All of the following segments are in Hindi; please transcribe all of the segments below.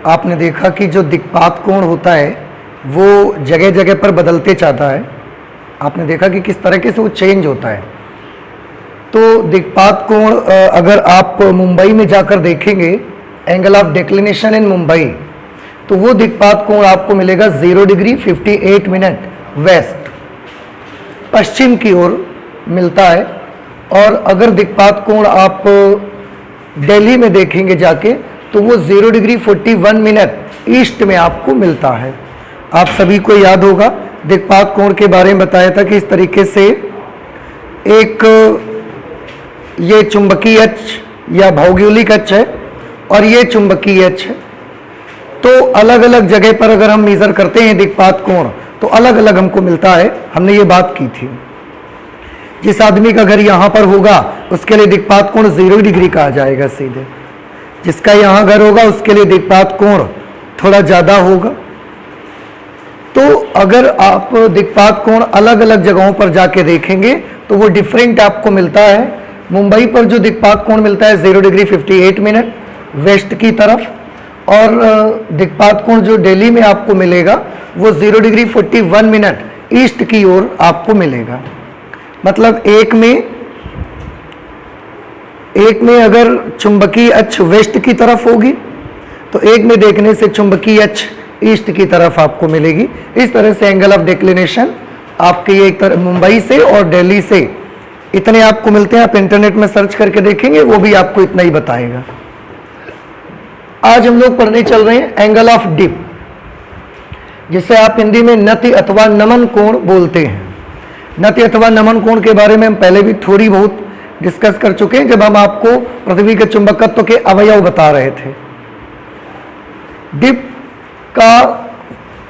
आपने देखा कि जो दिक्पात कोण होता है वो जगह जगह पर बदलते जाता है। आपने देखा कि किस तरीके से वो चेंज होता है। तो दिक्पात कोण अगर आप मुंबई में जाकर देखेंगे, एंगल ऑफ डिक्लिनेशन इन मुंबई, तो वो दिक्पात कोण आपको मिलेगा 0 डिग्री 58 मिनट वेस्ट, पश्चिम की ओर मिलता है। और अगर दिक्पात कोण आप दिल्ली में देखेंगे जाके तो वो 0 डिग्री 41 मिनट ईस्ट में आपको मिलता है। आप सभी को याद होगा दिक्पात कोण के बारे में बताया था कि इस तरीके से एक ये चुंबकीय अक्ष या भौगोलिक अक्ष है और ये चुंबकीय अक्ष है। तो अलग अलग जगह पर अगर हम मेजर करते हैं दिक्पात कोण तो अलग अलग हमको मिलता है। हमने ये बात की थी। जिस आदमी का घर यहाँ पर होगा उसके लिए दिक्पात कोण 0 डिग्री कहा जाएगा सीधे। जिसका यहाँ घर होगा उसके लिए दिक्पात कोण थोड़ा ज़्यादा होगा। तो अगर आप दिक्पात कोण अलग अलग जगहों पर जाके देखेंगे तो वो डिफरेंट आपको मिलता है। मुंबई पर जो दिक्पात कोण मिलता है 0 डिग्री 58 मिनट वेस्ट की तरफ, और दिक्पात कोण जो दिल्ली में आपको मिलेगा वो 0 डिग्री 41 मिनट ईस्ट की ओर आपको मिलेगा। मतलब एक में अगर चुंबकीय अक्ष वेस्ट की तरफ होगी तो एक में देखने से चुंबकीय अक्ष ईस्ट की तरफ आपको मिलेगी। इस तरह से एंगल ऑफ डिक्लिनेशन आपके ये एक तरह मुंबई से और दिल्ली से इतने आपको मिलते हैं। आप इंटरनेट में सर्च करके देखेंगे वो भी आपको इतना ही बताएगा। आज हम लोग पढ़ने चल रहे हैं एंगल ऑफ डिप, जिसे आप हिंदी में नति अथवा नमन कोण बोलते हैं। नति अथवा नमन कोण के बारे में हम पहले भी थोड़ी बहुत डिस्कस कर चुके हैं जब हम आपको पृथ्वी के चुंबकत्व के अवयव बता रहे थे। डिप का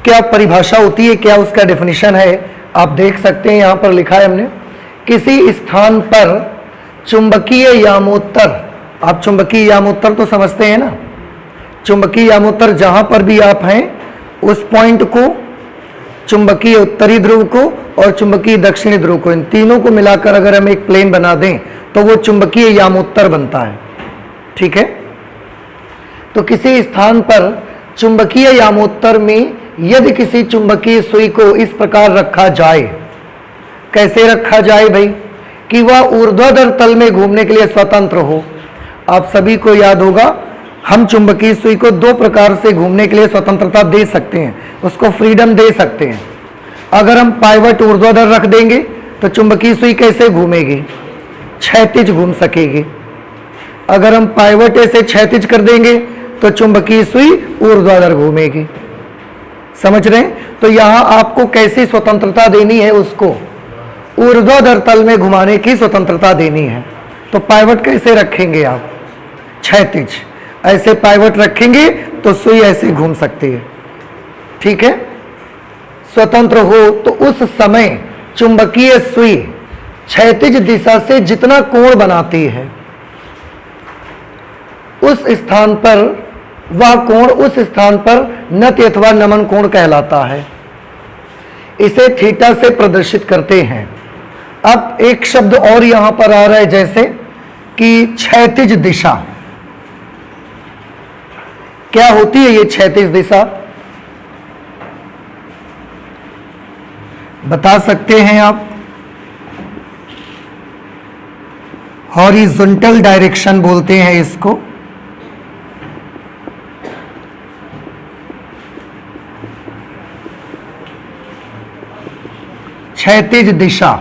क्या परिभाषा होती है, क्या उसका डेफिनेशन है, आप देख सकते हैं यहाँ पर लिखा है हमने। किसी स्थान पर चुंबकीय यामोत्तर, आप चुंबकीय यामोत्तर तो समझते हैं ना, चुंबकीय यामोत्तर जहां पर भी आप हैं उस पॉइंट को, चुंबकीय उत्तरी ध्रुव को और चुंबकीय दक्षिणी ध्रुव को, इन तीनों को मिलाकर अगर हम एक प्लेन बना दें तो वो चुंबकीय यामोत्तर बनता है। ठीक है। तो किसी स्थान पर चुंबकीय यामोत्तर में यदि किसी चुंबकीय सुई को इस प्रकार रखा जाए, कैसे रखा जाए भाई, कि वह ऊर्ध्वाधर तल में घूमने के लिए स्वतंत्र हो। आप सभी को याद होगा हम चुंबकीय सुई को दो प्रकार से घूमने के लिए स्वतंत्रता दे सकते हैं, उसको फ्रीडम दे सकते हैं। अगर हम पाइवट ऊर्ध्वाधर रख देंगे तो चुंबकीय सुई कैसे घूमेगी, क्षैतिज घूम सकेगी। अगर हम पाइवट ऐसे क्षैतिज कर देंगे तो चुंबकीय सुई ऊर्ध्वाधर घूमेगी। समझ रहे हैं। तो यहां आपको कैसी स्वतंत्रता देनी है, उसको ऊर्ध्वाधर तल में घुमाने की स्वतंत्रता देनी है। तो पाइवट कैसे रखेंगे आप, क्षैतिज। ऐसे पाइवट रखेंगे तो सुई ऐसे घूम सकती है। ठीक है। स्वतंत्र हो तो उस समय चुंबकीय सुई क्षैतिज दिशा से जितना कोण बनाती है उस स्थान पर, वह कोण उस स्थान पर नति अथवा नमन कोण कहलाता है। इसे थीटा से प्रदर्शित करते हैं। अब एक शब्द और यहां पर आ रहा है, जैसे कि क्षैतिज दिशा। क्या होती है ये क्षैतिज दिशा, बता सकते हैं आप। हॉरिजॉन्टल डायरेक्शन बोलते हैं इसको। क्षैतिज दिशा,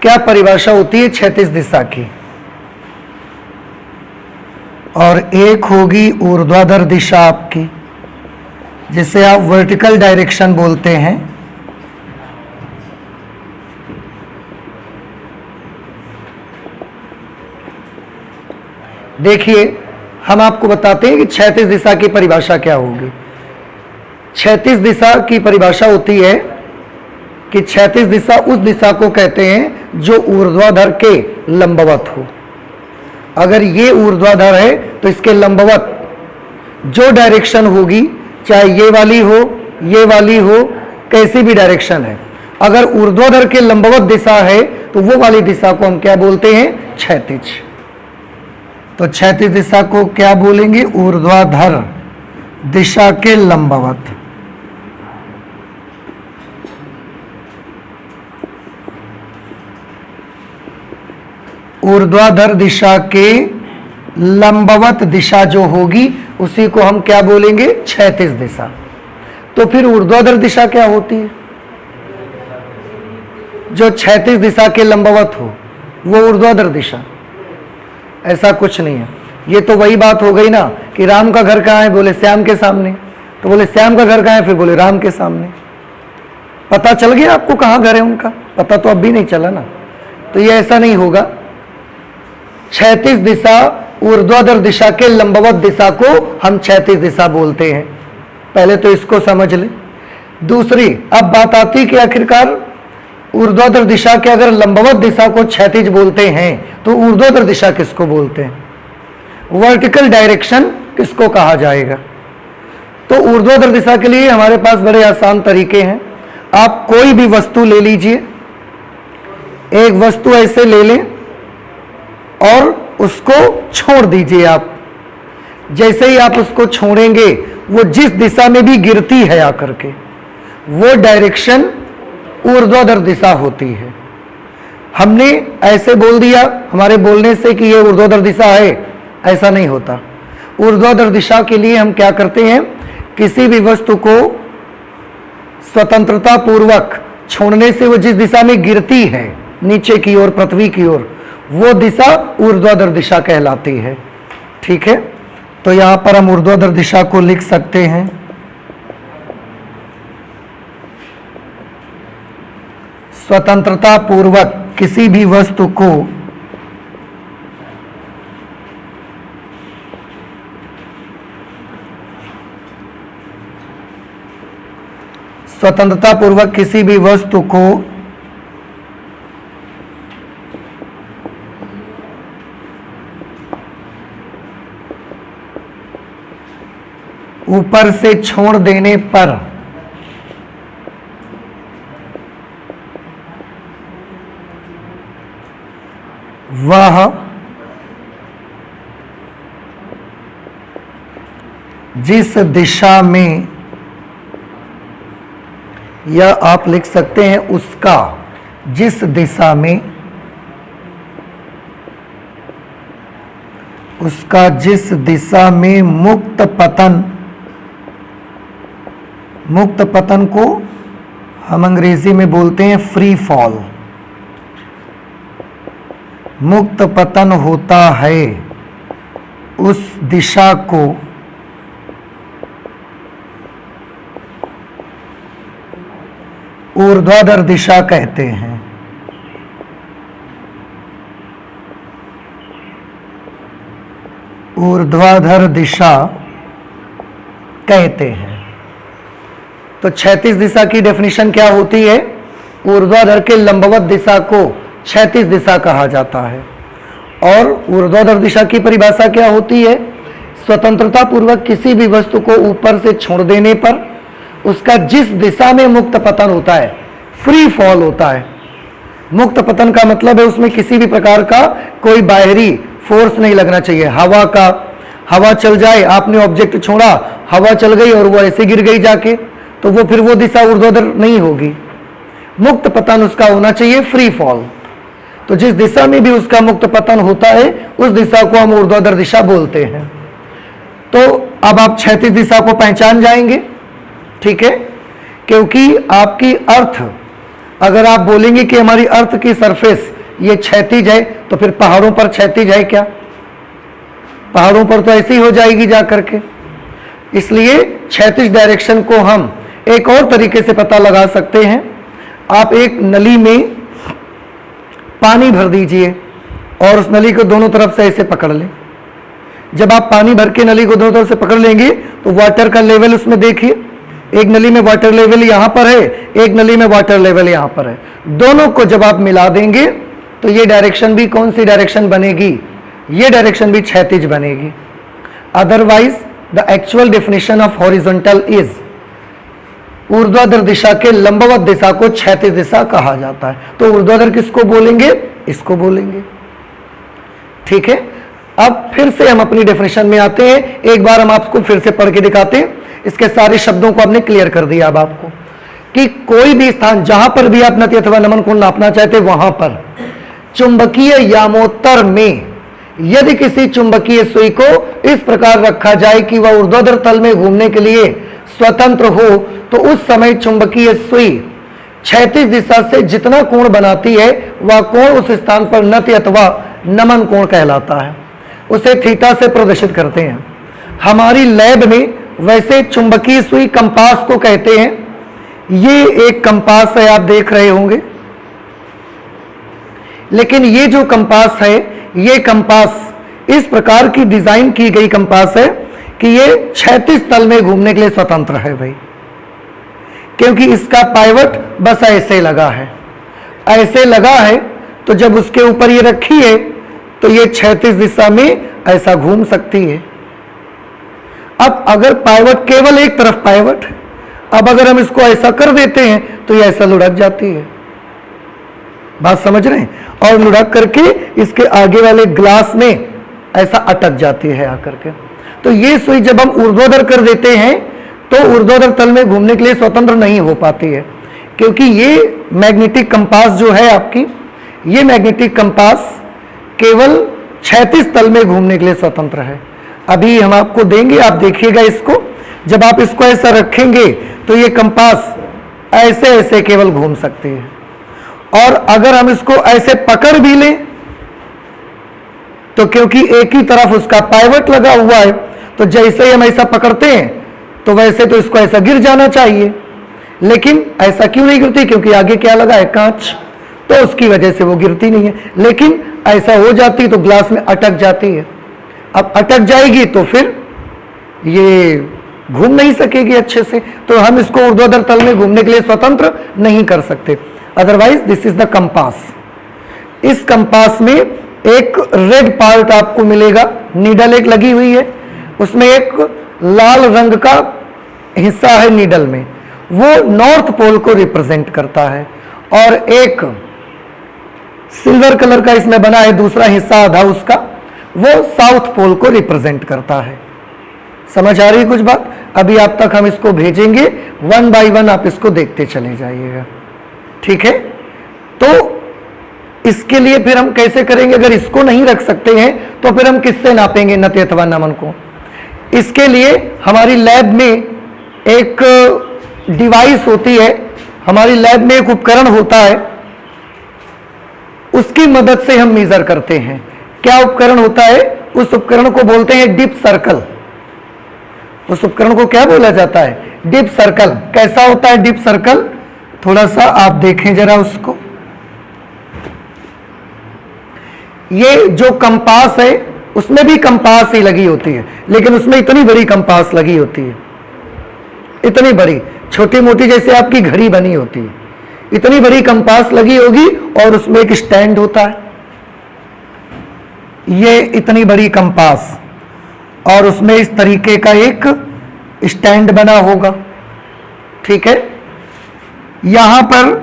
क्या परिभाषा होती है क्षैतिज दिशा की। और एक होगी ऊर्ध्वाधर दिशा आपकी, जिसे आप वर्टिकल डायरेक्शन बोलते हैं। देखिए हम आपको बताते हैं कि क्षैतिज दिशा की परिभाषा क्या होगी। क्षैतिज दिशा की परिभाषा होती है कि क्षैतिज दिशा उस दिशा को कहते हैं जो ऊर्ध्वाधर के लंबवत हो। अगर ये ऊर्ध्वाधर है तो इसके लंबवत जो डायरेक्शन होगी, चाहे ये वाली हो, कैसी भी डायरेक्शन है, अगर ऊर्ध्वाधर के लंबवत दिशा है तो वो वाली दिशा को हम क्या बोलते हैं, क्षैतिज। तो क्षैतिज दिशा को क्या बोलेंगे? ऊर्ध्वाधर दिशा के लंबवत। ऊर्ध्वाधर दिशा के लंबवत दिशा जो होगी उसी को हम क्या बोलेंगे? क्षैतिज दिशा। तो फिर ऊर्ध्वाधर दिशा क्या होती है? जो क्षैतिज दिशा के लंबवत हो वो ऊर्ध्वाधर दिशा। ऐसा कुछ नहीं है। ये तो वही बात हो गई ना कि राम का घर कहाँ है? बोले श्याम के सामने। तो बोले श्याम का घर कहाँ है? फिर बोले राम के सामने। पता चल गया आपको कहाँ घर है उनका? पता तो अब भी नहीं चला ना। तो ये ऐसा नहीं होगा। क्षैतिज दिशा ऊर्ध्वाधर दिशा के लंबवत दिशा को हम क्षैतिज दिशा बोलते हैं। पहले तो इसको समझ ले। दूसरी अब बात आती कि आखिरकार ऊर्ध्वाधर दिशा के अगर लंबवत दिशा को क्षैतिज बोलते हैं तो ऊर्ध्वाधर दिशा किसको बोलते हैं? वर्टिकल डायरेक्शन किसको कहा जाएगा? तो ऊर्ध्वाधर दिशा के लिए हमारे पास बड़े आसान तरीके हैं। आप कोई भी वस्तु ले लीजिए, एक वस्तु ऐसे ले लें और उसको छोड़ दीजिए। आप जैसे ही आप उसको छोड़ेंगे वो जिस दिशा में भी गिरती है आकर के वो डायरेक्शन ऊर्ध्वाधर दिशा होती है। हमने ऐसे बोल दिया हमारे बोलने से कि ये ऊर्ध्वाधर दिशा है, ऐसा नहीं होता। ऊर्ध्वाधर दिशा के लिए हम क्या करते हैं? किसी भी वस्तु को स्वतंत्रता पूर्वक छोड़ने से वो जिस दिशा में गिरती है नीचे की ओर, पृथ्वी की ओर, वो दिशा ऊर्ध्वाधर दिशा कहलाती है। ठीक है, तो यहां पर हम ऊर्ध्वाधर दिशा को लिख सकते हैं स्वतंत्रता पूर्वक किसी भी वस्तु को स्वतंत्रता पूर्वक किसी भी वस्तु को ऊपर से छोड़ देने पर वह जिस दिशा में, या आप लिख सकते हैं उसका जिस दिशा में, उसका जिस दिशा में मुक्त पतन, मुक्त पतन को हम अंग्रेजी में बोलते हैं फ्री फॉल, मुक्त पतन होता है, उस दिशा को ऊर्ध्वाधर दिशा कहते हैं। ऊर्ध्वाधर दिशा कहते हैं। तो क्षैतिज दिशा की डेफिनेशन क्या होती है? ऊर्ध्वाधर के लंबवत दिशा को क्षैतिज दिशा कहा जाता है। और ऊर्ध्वाधर दिशा की परिभाषा क्या होती है? स्वतंत्रता पूर्वक किसी भी वस्तु को ऊपर से छोड़ देने पर उसका जिस दिशा में मुक्त पतन होता है, फ्री फॉल होता है। मुक्त पतन का मतलब है उसमें किसी भी प्रकार का कोई बाहरी फोर्स नहीं लगना चाहिए। हवा का, हवा चल जाए, आपने ऑब्जेक्ट छोड़ा, हवा चल गई और वो ऐसे गिर गई जाके, तो वो फिर वो दिशा ऊर्ध्वाधर नहीं होगी। मुक्त पतन उसका होना चाहिए फ्री फॉल। तो जिस दिशा में भी उसका मुक्त पतन होता है उस दिशा को हम ऊर्ध्वाधर दिशा बोलते हैं। तो अब आप क्षैतिज दिशा को पहचान जाएंगे। ठीक है, क्योंकि आपकी अर्थ, अगर आप बोलेंगे कि हमारी अर्थ की सरफेस ये क्षैतिज है तो फिर पहाड़ों पर क्षैतिज है क्या? पहाड़ों पर तो ऐसी हो जाएगी जा करके। इसलिए क्षैतिज डायरेक्शन को हम एक और तरीके से पता लगा सकते हैं। आप एक नली में पानी भर दीजिए और उस नली को दोनों तरफ से ऐसे पकड़ लें। जब आप पानी भर के नली को दोनों तरफ से पकड़ लेंगे तो वाटर का लेवल उसमें देखिए, एक नली में वाटर लेवल यहां पर है, एक नली में वाटर लेवल यहां पर है। दोनों को जब आप मिला देंगे तो ये डायरेक्शन भी कौन सी डायरेक्शन बनेगी? ये डायरेक्शन भी क्षैतिज बनेगी। Otherwise the actual definition of horizontal is, ऊर्ध्वाधर दिशा के लंबवत दिशा को क्षैतिज दिशा कहा जाता है। तो ऊर्ध्वाधर किसको बोलेंगे? इसको बोलेंगे। ठीक है, अब फिर से हम अपनी डेफिनेशन में आते हैं, एक बार हम आपको फिर से पढ़ के दिखाते हैं। इसके सारे शब्दों को हमने क्लियर कर दिया अब आपको कि कोई भी स्थान जहां पर भी आप नति अथवा नमन कोण नापना चाहते वहां पर चुंबकीय यामोत्तर में यदि किसी चुंबकीय सुई को इस प्रकार रखा जाए कि वह ऊर्ध्वाधर तल में घूमने के लिए स्वतंत्र हो, तो उस समय चुंबकीय सुई क्षैतिज दिशा से जितना कोण बनाती है वह कोण उस स्थान पर नति अथवा नमन कोण कहलाता है। उसे थीटा से प्रदर्शित करते हैं। हमारी लैब में वैसे चुंबकीय सुई कंपास को कहते हैं। ये एक कंपास है, आप देख रहे होंगे, लेकिन ये जो कंपास है, ये कंपास इस प्रकार की डिजाइन की गई कंपास है कि ये क्षैतिज तल में घूमने के लिए स्वतंत्र है भाई, क्योंकि इसका पाइवट बस ऐसे लगा है, ऐसे लगा है। तो जब उसके ऊपर ये रखी है तो ये क्षैतिज दिशा में ऐसा घूम सकती है। अब अगर पाइवट केवल एक तरफ पाइवट है, अब अगर हम इसको ऐसा कर देते हैं तो ये ऐसा लुढ़क जाती है। बात समझ रहे हैं? और लुढ़क करके इसके आगे वाले ग्लास में ऐसा अटक जाती है आकर के। तो ये सुई जब हम ऊर्ध्वाधर कर देते हैं तो ऊर्ध्वाधर तल में घूमने के लिए स्वतंत्र नहीं हो पाती है, क्योंकि ये मैग्नेटिक कंपास जो है आपकी, ये मैग्नेटिक कंपास केवल क्षैतिज तल में घूमने के लिए स्वतंत्र है। अभी हम आपको देंगे, आप देखिएगा इसको। जब आप इसको ऐसा रखेंगे तो ये कंपास ऐसे ऐसे केवल घूम सकती है, और अगर हम इसको ऐसे पकड़ भी लें तो क्योंकि एक ही तरफ उसका पाइवट लगा हुआ है, तो जैसे ही हम ऐसा पकड़ते हैं तो वैसे तो इसको ऐसा गिर जाना चाहिए, लेकिन ऐसा क्यों नहीं गिरती? क्योंकि आगे क्या लगा है? कांच, तो उसकी वजह से वो गिरती नहीं है। लेकिन ऐसा हो जाती तो ग्लास में अटक जाती है। अब अटक जाएगी तो फिर ये घूम नहीं सकेगी अच्छे से, तो हम इसको ऊर्ध्वाधर तल में घूमने के लिए स्वतंत्र नहीं कर सकते। Otherwise this is the compass. इस कंपास में एक रेड पार्ट आपको मिलेगा, नीडल एक लगी हुई है, उसमें एक लाल रंग का हिस्सा है नीडल में, वो नॉर्थ पोल को रिप्रेजेंट करता है, और एक सिल्वर कलर का इसमें बना है दूसरा हिस्सा आधा उसका, वो साउथ पोल को रिप्रेजेंट करता है। समझ आ रही कुछ बात? अभी आप तक हम इसको भेजेंगे, 1 बाय 1 आप इसको देखते चले जाइएगा, ठीक है? तो इसके लिए फिर हम कैसे करेंगे? अगर इसको नहीं रख सकते हैं तो फिर हम किससे नापेंगे नति अथवा नमन को? इसके लिए हमारी लैब में एक डिवाइस होती है, हमारी लैब में एक उपकरण होता है, उसकी मदद से हम मेजर करते हैं। क्या उपकरण होता है? उस उपकरण को बोलते हैं डिप सर्कल। उस उपकरण को क्या बोला जाता है? Dip circle. कैसा होता है डिप सर्कल? थोड़ा सा आप देखें जरा उसको। ये जो कंपास है उसमें भी कंपास ही लगी होती है, लेकिन उसमें इतनी बड़ी कंपास लगी होती है, इतनी बड़ी, छोटी मोटी जैसे आपकी घड़ी बनी होती है, इतनी बड़ी कंपास लगी होगी, और उसमें एक स्टैंड होता है, ये इतनी बड़ी कंपास, और उसमें इस तरीके का एक स्टैंड बना होगा, ठीक है? यहां पर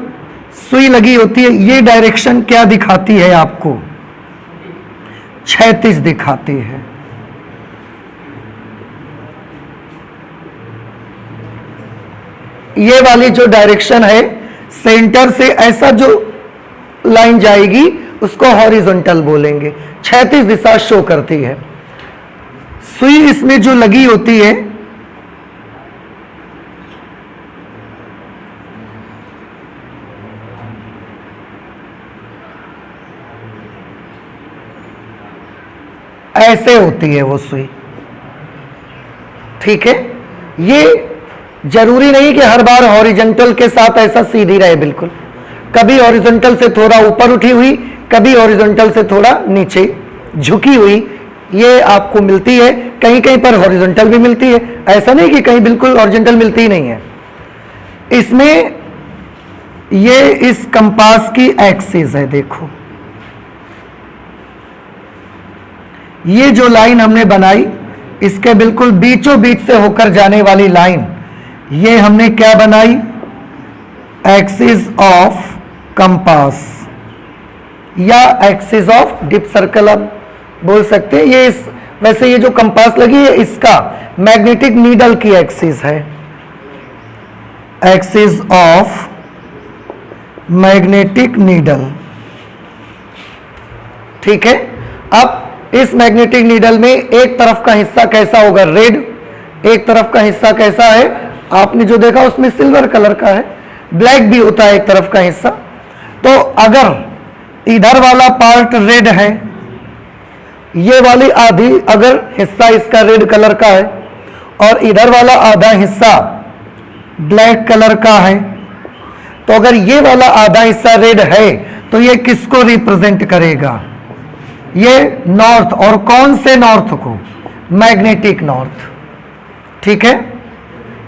सुई लगी होती है। ये डायरेक्शन क्या दिखाती है आपको? क्षैतिज दिखाती है। ये वाली जो डायरेक्शन है, सेंटर से ऐसा जो लाइन जाएगी उसको हॉरिजॉन्टल बोलेंगे, क्षैतिज दिशा शो करती है। सुई इसमें जो लगी होती है, ऐसे होती है वो सुई, ठीक है? ये जरूरी नहीं कि हर बार हॉरिजॉन्टल के साथ ऐसा सीधी रहे, बिल्कुल। कभी हॉरिजॉन्टल से थोड़ा ऊपर उठी हुई, कभी हॉरिजॉन्टल से थोड़ा नीचे झुकी हुई, ये आपको मिलती है। कहीं कहीं पर हॉरिजॉन्टल भी मिलती है, ऐसा नहीं कि कहीं बिल्कुल हॉरिजॉन्टल मिलती ही नहीं है। इसमें ये इस कंपास की एक्सिस है, देखो ये जो लाइन हमने बनाई, इसके बिल्कुल बीचों बीच से होकर जाने वाली लाइन, ये हमने क्या बनाई? एक्सिस ऑफ कंपास या एक्सिस ऑफ डिप सर्कल। अब बोल सकते हैं। ये इस वैसे ये जो कंपास लगी है इसका मैग्नेटिक नीडल की एक्सिस है, एक्सिस ऑफ मैग्नेटिक नीडल। ठीक है। अब इस मैग्नेटिक नीडल में एक तरफ का हिस्सा कैसा होगा, रेड, एक तरफ का हिस्सा कैसा है, आपने जो देखा उसमें सिल्वर कलर का है, ब्लैक भी होता है एक तरफ का हिस्सा। तो अगर इधर वाला पार्ट रेड है, ये वाली आधी अगर हिस्सा इसका रेड कलर का है और इधर वाला आधा हिस्सा ब्लैक कलर का है, तो अगर ये वाला आधा हिस्सा रेड है तो ये किसको रिप्रेजेंट करेगा, ये नॉर्थ। और कौन से नॉर्थ को, मैग्नेटिक नॉर्थ। ठीक है,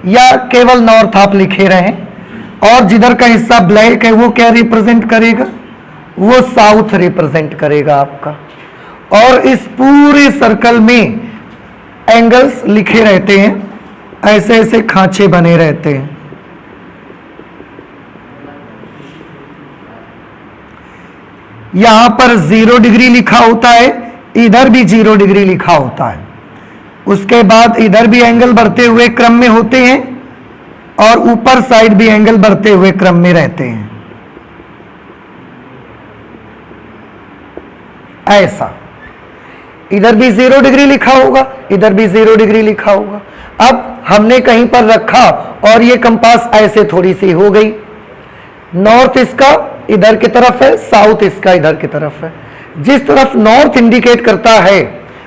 या केवल नॉर्थ आप लिखे रहे। और जिधर का हिस्सा ब्लैक है वो क्या रिप्रेजेंट करेगा, वो साउथ रिप्रेजेंट करेगा आपका। और इस पूरे सर्कल में एंगल्स लिखे रहते हैं, ऐसे ऐसे खांचे बने रहते हैं। यहां पर 0 डिग्री लिखा होता है, इधर भी 0 डिग्री लिखा होता है। उसके बाद इधर भी एंगल बढ़ते हुए क्रम में होते हैं और ऊपर साइड भी एंगल बढ़ते हुए क्रम में रहते हैं, ऐसा। इधर भी 0 डिग्री लिखा होगा, इधर भी 0 डिग्री लिखा होगा। अब हमने कहीं पर रखा और ये कंपास ऐसे थोड़ी सी हो गई, नॉर्थ इसका इधर की तरफ है, साउथ इसका इधर की तरफ है। जिस तरफ नॉर्थ इंडिकेट करता है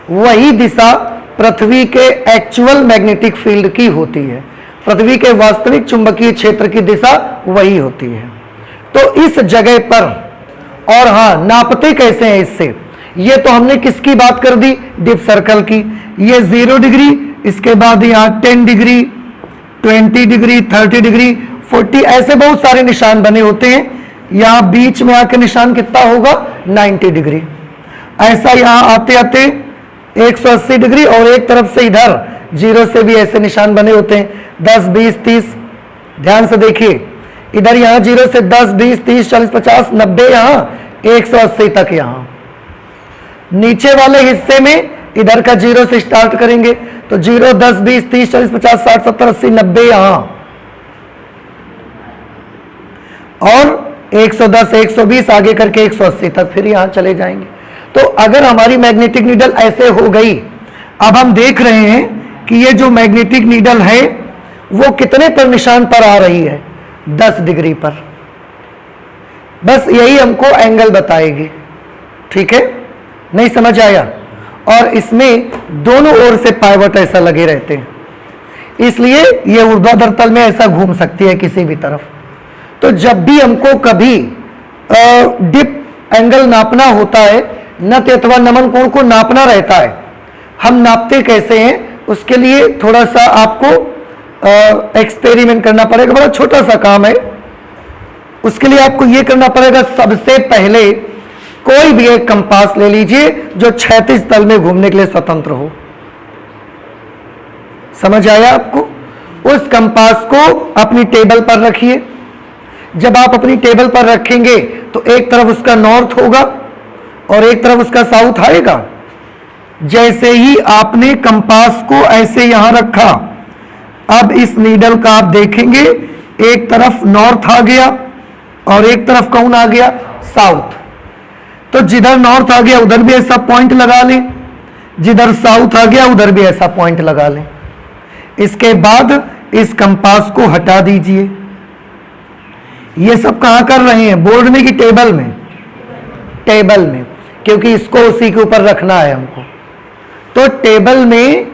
वही दिशा पृथ्वी के एक्चुअल मैग्नेटिक फील्ड की होती है, पृथ्वी के वास्तविक चुंबकीय क्षेत्र की दिशा वही होती है। तो इस जगह पर, और हाँ, नापते कैसे हैं इससे, ये तो हमने किसकी बात कर दी, डिप सर्कल की। ये 0 डिग्री, इसके बाद यहाँ 10 डिग्री, 20 डिग्री, 30 डिग्री, 40, ऐसे बहुत सारे निशान बने होते हैं। यहां बीच में आके निशान कितना होगा, 90 डिग्री। ऐसा यहां आते आते 180 डिग्री, और एक तरफ से इधर 0 से भी ऐसे निशान बने होते हैं, 10, 20, 30। ध्यान से देखिए, इधर यहां 0 से 10, 20, 30, 40, 50, 90, यहां 180 तक। यहां नीचे वाले हिस्से में इधर का 0 से स्टार्ट करेंगे तो 0, 10, 20, 30, 40, 50, 60, 70, 80, 90 यहां, और 110, 120 आगे करके 180 तक, फिर यहां चले जाएंगे। तो अगर हमारी मैग्नेटिक नीडल ऐसे हो गई, अब हम देख रहे हैं कि ये जो मैग्नेटिक नीडल है वो कितने पर निशान पर आ रही है, 10 डिग्री पर। बस यही हमको एंगल बताएगी। ठीक है, नहीं समझ आया। और इसमें दोनों ओर से पाइवट ऐसा लगे रहते हैं, इसलिए ये ऊर्ध्वाधर तल में ऐसा घूम सकती है किसी भी तरफ। तो जब भी हमको कभी डिप एंगल नापना होता है, नत अथवा नमन कोण को नापना रहता है, हम नापते कैसे हैं, उसके लिए थोड़ा सा आपको एक्सपेरिमेंट करना पड़ेगा। बड़ा छोटा सा काम है। उसके लिए आपको यह करना पड़ेगा, सबसे पहले कोई भी एक कंपास ले लीजिए जो क्षैतिज तल में घूमने के लिए स्वतंत्र हो। समझ आया आपको? उस कंपास को अपनी टेबल पर रखिए। जब आप अपनी टेबल पर रखेंगे तो एक तरफ उसका नॉर्थ होगा और एक तरफ उसका साउथ आएगा। जैसे ही आपने कंपास को ऐसे यहां रखा, अब इस नीडल का आप देखेंगे एक तरफ नॉर्थ आ गया और एक तरफ कौन आ गया, साउथ। तो जिधर नॉर्थ आ गया उधर भी ऐसा पॉइंट लगा लें, जिधर साउथ आ गया उधर भी ऐसा पॉइंट लगा लें। इसके बाद इस कंपास को हटा दीजिए। ये सब कहां कर रहे हैं, बोर्ड में कि टेबल में? टेबल में, क्योंकि इसको उसी के ऊपर रखना है हमको। तो टेबल में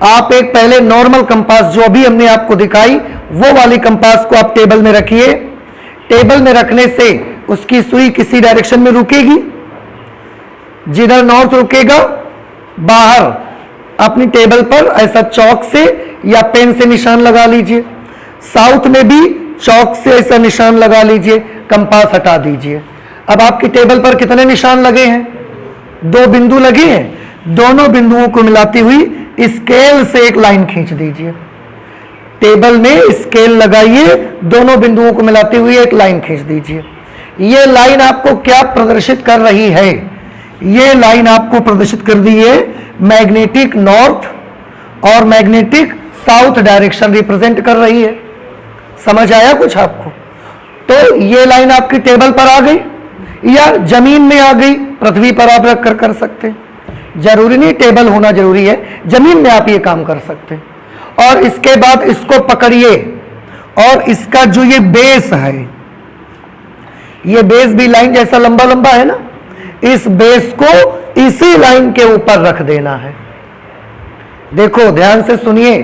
आप एक पहले नॉर्मल कंपास जो अभी हमने आपको दिखाई वो वाली कंपास को आप टेबल में रखिए। टेबल में रखने से उसकी सुई किसी डायरेक्शन में रुकेगी, जिधर नॉर्थ रुकेगा बाहर अपनी टेबल पर ऐसा चौक से या पेन से निशान लगा लीजिए। साउथ में भी चौक से ऐसा निशान लगा लीजिए, कंपास हटा दीजिए। अब आपकी टेबल पर कितने निशान लगे हैं, 2 बिंदु लगे हैं। दोनों बिंदुओं को मिलाती हुई स्केल से एक लाइन खींच दीजिए। टेबल में स्केल लगाइए, दोनों बिंदुओं को मिलाती हुई एक लाइन खींच दीजिए। यह लाइन आपको क्या प्रदर्शित कर रही है ये लाइन आपको प्रदर्शित कर दी है मैग्नेटिक नॉर्थ और मैग्नेटिक साउथ डायरेक्शन रिप्रेजेंट कर रही है। समझ आया कुछ आपको? तो ये लाइन आपकी टेबल पर आ गई या जमीन में आ गई, पृथ्वी पर आप रख कर सकते हैं, जरूरी नहीं टेबल होना जरूरी है, जमीन में आप ये काम कर सकते हैं। और इसके बाद इसको पकड़िए और इसका जो ये बेस है, ये बेस भी लाइन जैसा लंबा लंबा है ना, इस बेस को इसी लाइन के ऊपर रख देना है। देखो ध्यान से सुनिए,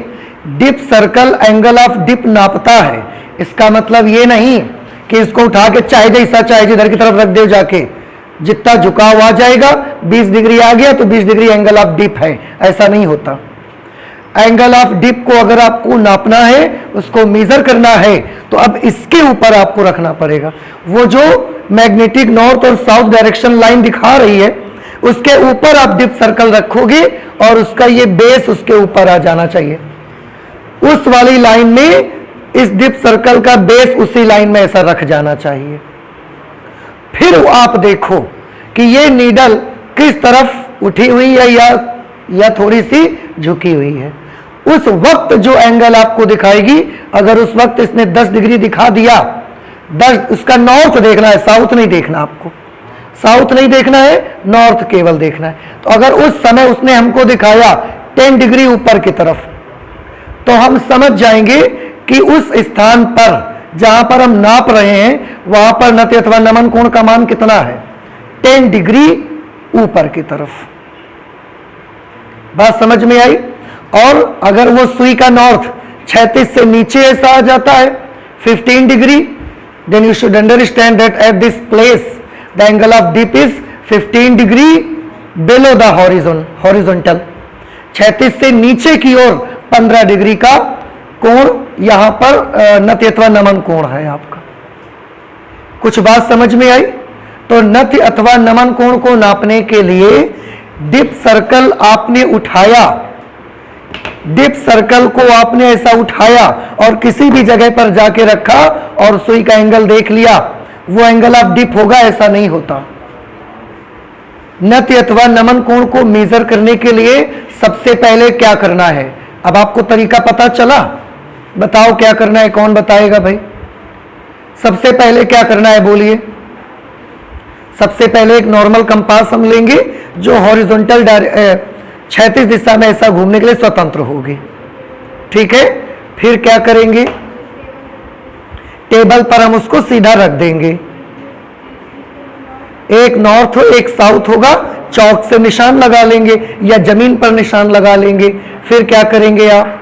dip circle angle of dip नापता है। इसका मतलब ये नहीं कि इसको उठा के चाहे जैसा चाहे जिधर की तरफ रख दे जाके, जितना झुकाव आ जाएगा 20 डिग्री आ गया तो 20 डिग्री एंगल ऑफ डिप है, ऐसा नहीं होता। एंगल ऑफ डिप को अगर आपको नापना है, उसको मेजर करना है, तो अब इसके ऊपर आपको रखना पड़ेगा। वो जो मैग्नेटिक नॉर्थ और साउथ डायरेक्शन लाइन दिखा रही है, उसके ऊपर आप डिप सर्कल रखोगे और उसका ये बेस उसके ऊपर आ जाना चाहिए। उस वाली लाइन में इस डिप सर्कल का बेस उसी लाइन में ऐसा रख जाना चाहिए। फिर आप देखो कि ये नीडल किस तरफ उठी हुई है या थोड़ी सी झुकी हुई है। उस वक्त जो एंगल आपको दिखाएगी, अगर उस वक्त इसने 10 डिग्री दिखा दिया, 10, उसका नॉर्थ देखना है, साउथ नहीं देखना आपको, साउथ नहीं देखना है, नॉर्थ केवल देखना है। तो अगर उस समय उसने हमको दिखाया 10 डिग्री ऊपर की तरफ, तो हम समझ जाएंगे कि उस स्थान पर जहां पर हम नाप रहे हैं वहां पर नति अथवा नमन कोण का मान कितना है, 10 डिग्री ऊपर की तरफ। बात समझ में आई? और अगर वो सुई का नॉर्थ 36 से नीचे ऐसा आ जाता है 15 degree, then you should understand that at this place the angle of dip is 15 degree below the horizontal. 36 से नीचे की ओर 15 डिग्री का कोण यहां पर नति अथवा नमन कोण है आपका। कुछ बात समझ में आई? तो नति अथवा नमन कोण को नापने के लिए डिप सर्कल आपने उठाया, डिप सर्कल को आपने ऐसा उठाया और किसी भी जगह पर जाके रखा और सुई का एंगल देख लिया, वो एंगल ऑफ डिप होगा, ऐसा नहीं होता। नति अथवा नमन कोण को मेजर करने के लिए सबसे पहले क्या करना है? अब आपको तरीका पता चला? बताओ क्या करना है, कौन बताएगा भाई? सबसे पहले क्या करना है बोलिए? सबसे पहले एक नॉर्मल कंपास हम लेंगे जो हॉरिजॉन्टल क्षैतिज दिशा में ऐसा घूमने के लिए स्वतंत्र होगी, ठीक है। फिर क्या करेंगे? टेबल पर हम उसको सीधा रख देंगे, एक नॉर्थ एक साउथ होगा, चौक से निशान लगा लेंगे या जमीन पर निशान लगा लेंगे। फिर क्या करेंगे आप?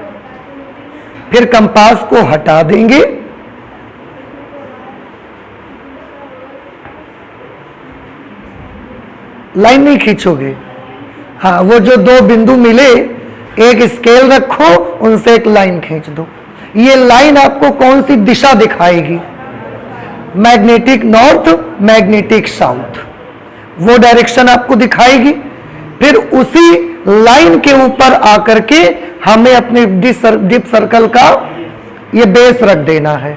फिर कंपास को हटा देंगे, लाइन नहीं खींचोगे, हाँ वो जो दो बिंदु मिले एक स्केल रखो, उनसे एक लाइन खींच दो। ये लाइन आपको कौन सी दिशा दिखाएगी? मैग्नेटिक नॉर्थ, मैग्नेटिक साउथ, वो डायरेक्शन आपको दिखाएगी। फिर उसी लाइन के ऊपर आकर के हमें अपने डिप सर्कल का ये बेस रख देना है।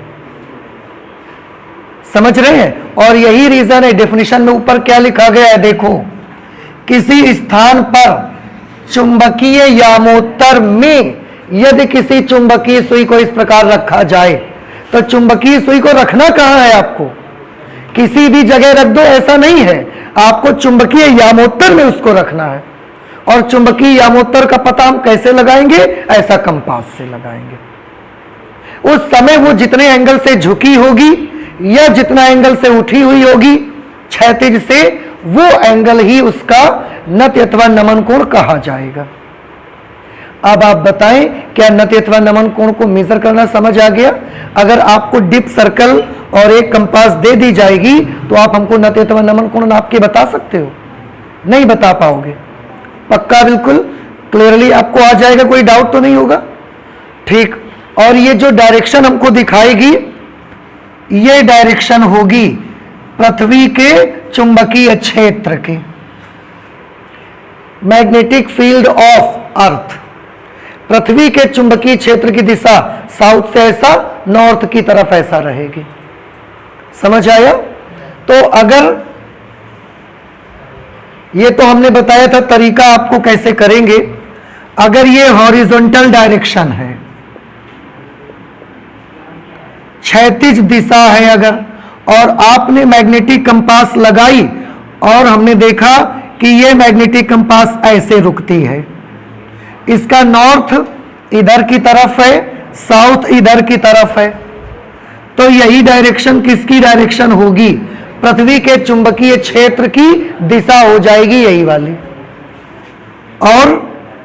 समझ रहे हैं? और यही रीजन है, डेफिनेशन में ऊपर क्या लिखा गया है देखो, किसी स्थान पर चुंबकीय यामोत्तर में यदि किसी चुंबकीय सुई को इस प्रकार रखा जाए, तो चुंबकीय सुई को रखना कहां है आपको? किसी भी जगह रख दो ऐसा नहीं है, आपको चुंबकीय यामोत्तर में उसको रखना है। और चुंबकीय यामोत्तर का पता हम कैसे लगाएंगे? ऐसा कंपास से लगाएंगे। उस समय वो जितने एंगल से झुकी होगी या जितना एंगल से उठी हुई होगी क्षैतिज से, वो एंगल ही उसका नति अथवा नमन कोण कहा जाएगा। अब आप बताएं, क्या नति अथवा नमन कोण को मेजर करना समझ आ गया? अगर आपको डिप सर्कल और एक कंपास दे दी जाएगी तो आप हमको नति अथवा नमन कोण नाप के बता सकते हो? नहीं बता पाओगे। पक्का? बिल्कुल क्लियरली आपको आ जाएगा, कोई डाउट तो नहीं होगा? ठीक। और ये जो डायरेक्शन हमको दिखाएगी, ये डायरेक्शन होगी पृथ्वी के चुंबकीय क्षेत्र के, मैग्नेटिक फील्ड ऑफ अर्थ। पृथ्वी के चुंबकीय क्षेत्र की दिशा साउथ से ऐसा, नॉर्थ की तरफ ऐसा रहेगी। समझ आया? तो अगर ये तो हमने बताया था तरीका आपको कैसे करेंगे। अगर ये हॉरिजॉन्टल डायरेक्शन है, क्षैतिज दिशा है अगर, और आपने मैग्नेटिक कंपास लगाई और हमने देखा कि ये मैग्नेटिक कंपास ऐसे रुकती है, इसका नॉर्थ इधर की तरफ है, साउथ इधर की तरफ है, तो यही डायरेक्शन किसकी डायरेक्शन होगी? पृथ्वी के चुंबकीय क्षेत्र की दिशा हो जाएगी, यही वाली। और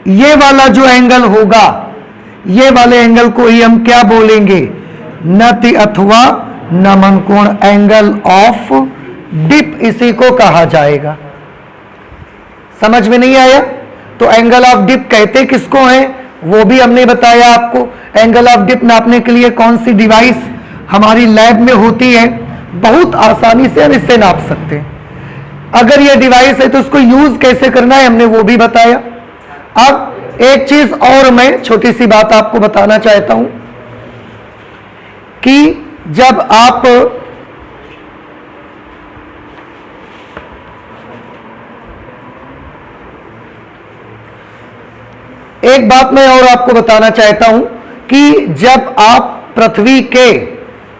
ये वाला जो एंगल होगा, ये वाले एंगल को ही हम क्या बोलेंगे? नति अथवा नमन कोण, एंगल ऑफ डिप इसी को कहा जाएगा। समझ में नहीं आया? तो एंगल ऑफ डिप कहते किसको हैं वो भी हमने बताया आपको। एंगल ऑफ डिप नापने के लिए कौन सी डिवाइस हमारी लैब में होती है, बहुत आसानी से हम इससे नाप सकते हैं। अगर ये डिवाइस है तो उसको यूज कैसे करना है हमने वो भी बताया। अब एक चीज और मैं छोटी सी बात आपको बताना चाहता हूं कि जब आप एक बात मैं और आपको बताना चाहता हूं कि जब आप पृथ्वी के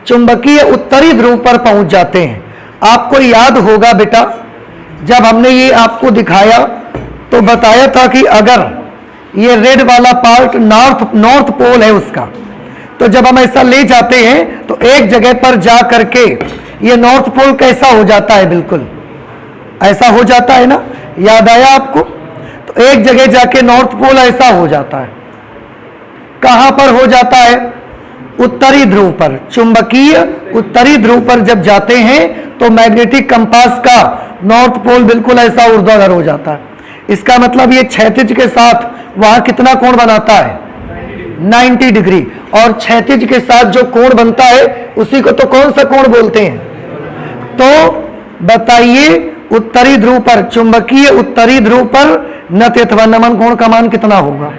चुंबकीय उत्तरी ध्रुव पर पहुंच जाते हैं, आपको याद होगा बेटा जब हमने ये आपको दिखाया तो बताया था कि अगर ये रेड वाला पार्ट नॉर्थ पोल है उसका, तो जब हम ऐसा ले जाते हैं तो एक जगह पर जा करके ये नॉर्थ पोल कैसा हो जाता है? बिल्कुल ऐसा हो जाता है ना, याद आया आपको? तो एक जगह जाके नॉर्थ पोल ऐसा हो जाता है। कहां पर हो जाता है? उत्तरी ध्रुव पर। चुंबकीय उत्तरी ध्रुव पर जब जाते हैं तो मैग्नेटिक कंपास का नॉर्थ पोल बिल्कुल ऐसा ऊर्ध्वाधर हो जाता है। इसका मतलब ये क्षैतिज के साथ वहां कितना कोण बनाता है? 90 डिग्री। और क्षैतिज के साथ जो कोण बनता है उसी को तो कौन सा कोण बोलते हैं? तो बताइए उत्तरी ध्रुव पर, चुंबकीय उत्तरी ध्रुव पर नति अथवा नमन कोण का मान कितना होगा?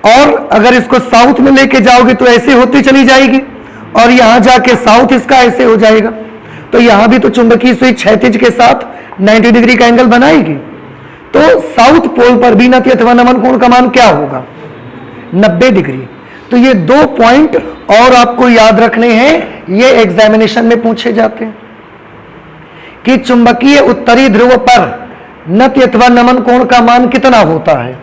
और अगर इसको साउथ में लेके जाओगे तो ऐसे होती चली जाएगी, और यहां जाके साउथ इसका ऐसे हो जाएगा, तो यहां भी तो चुंबकीय सुई क्षैतिज के साथ 90 डिग्री का एंगल बनाएगी। तो साउथ पोल पर भी नति अथवा नमन कोण का मान क्या होगा? 90 डिग्री। तो ये 2 पॉइंट और आपको याद रखने हैं, ये एग्जामिनेशन में पूछे जाते हैं कि चुंबकीय उत्तरी ध्रुव पर नति अथवा नमन कोण का मान कितना होता है।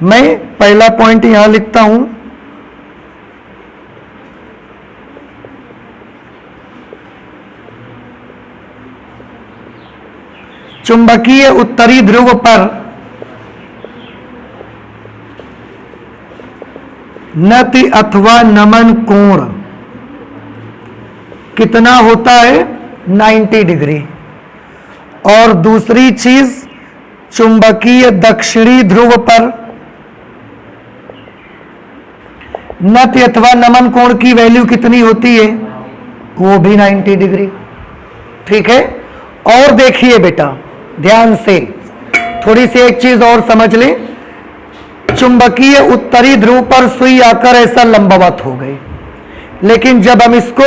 मैं पहला पॉइंट यहां लिखता हूं, चुंबकीय उत्तरी ध्रुव पर नति अथवा नमन कोण कितना होता है? 90 डिग्री। और दूसरी चीज चुंबकीय दक्षिणी ध्रुव पर नति अथवा नमन कोण की वैल्यू कितनी होती है? वो भी 90 डिग्री। ठीक है। और देखिए बेटा ध्यान से, थोड़ी सी एक चीज और समझ लें। चुंबकीय उत्तरी ध्रुव पर सुई आकर ऐसा लंबवत हो गई, लेकिन जब हम इसको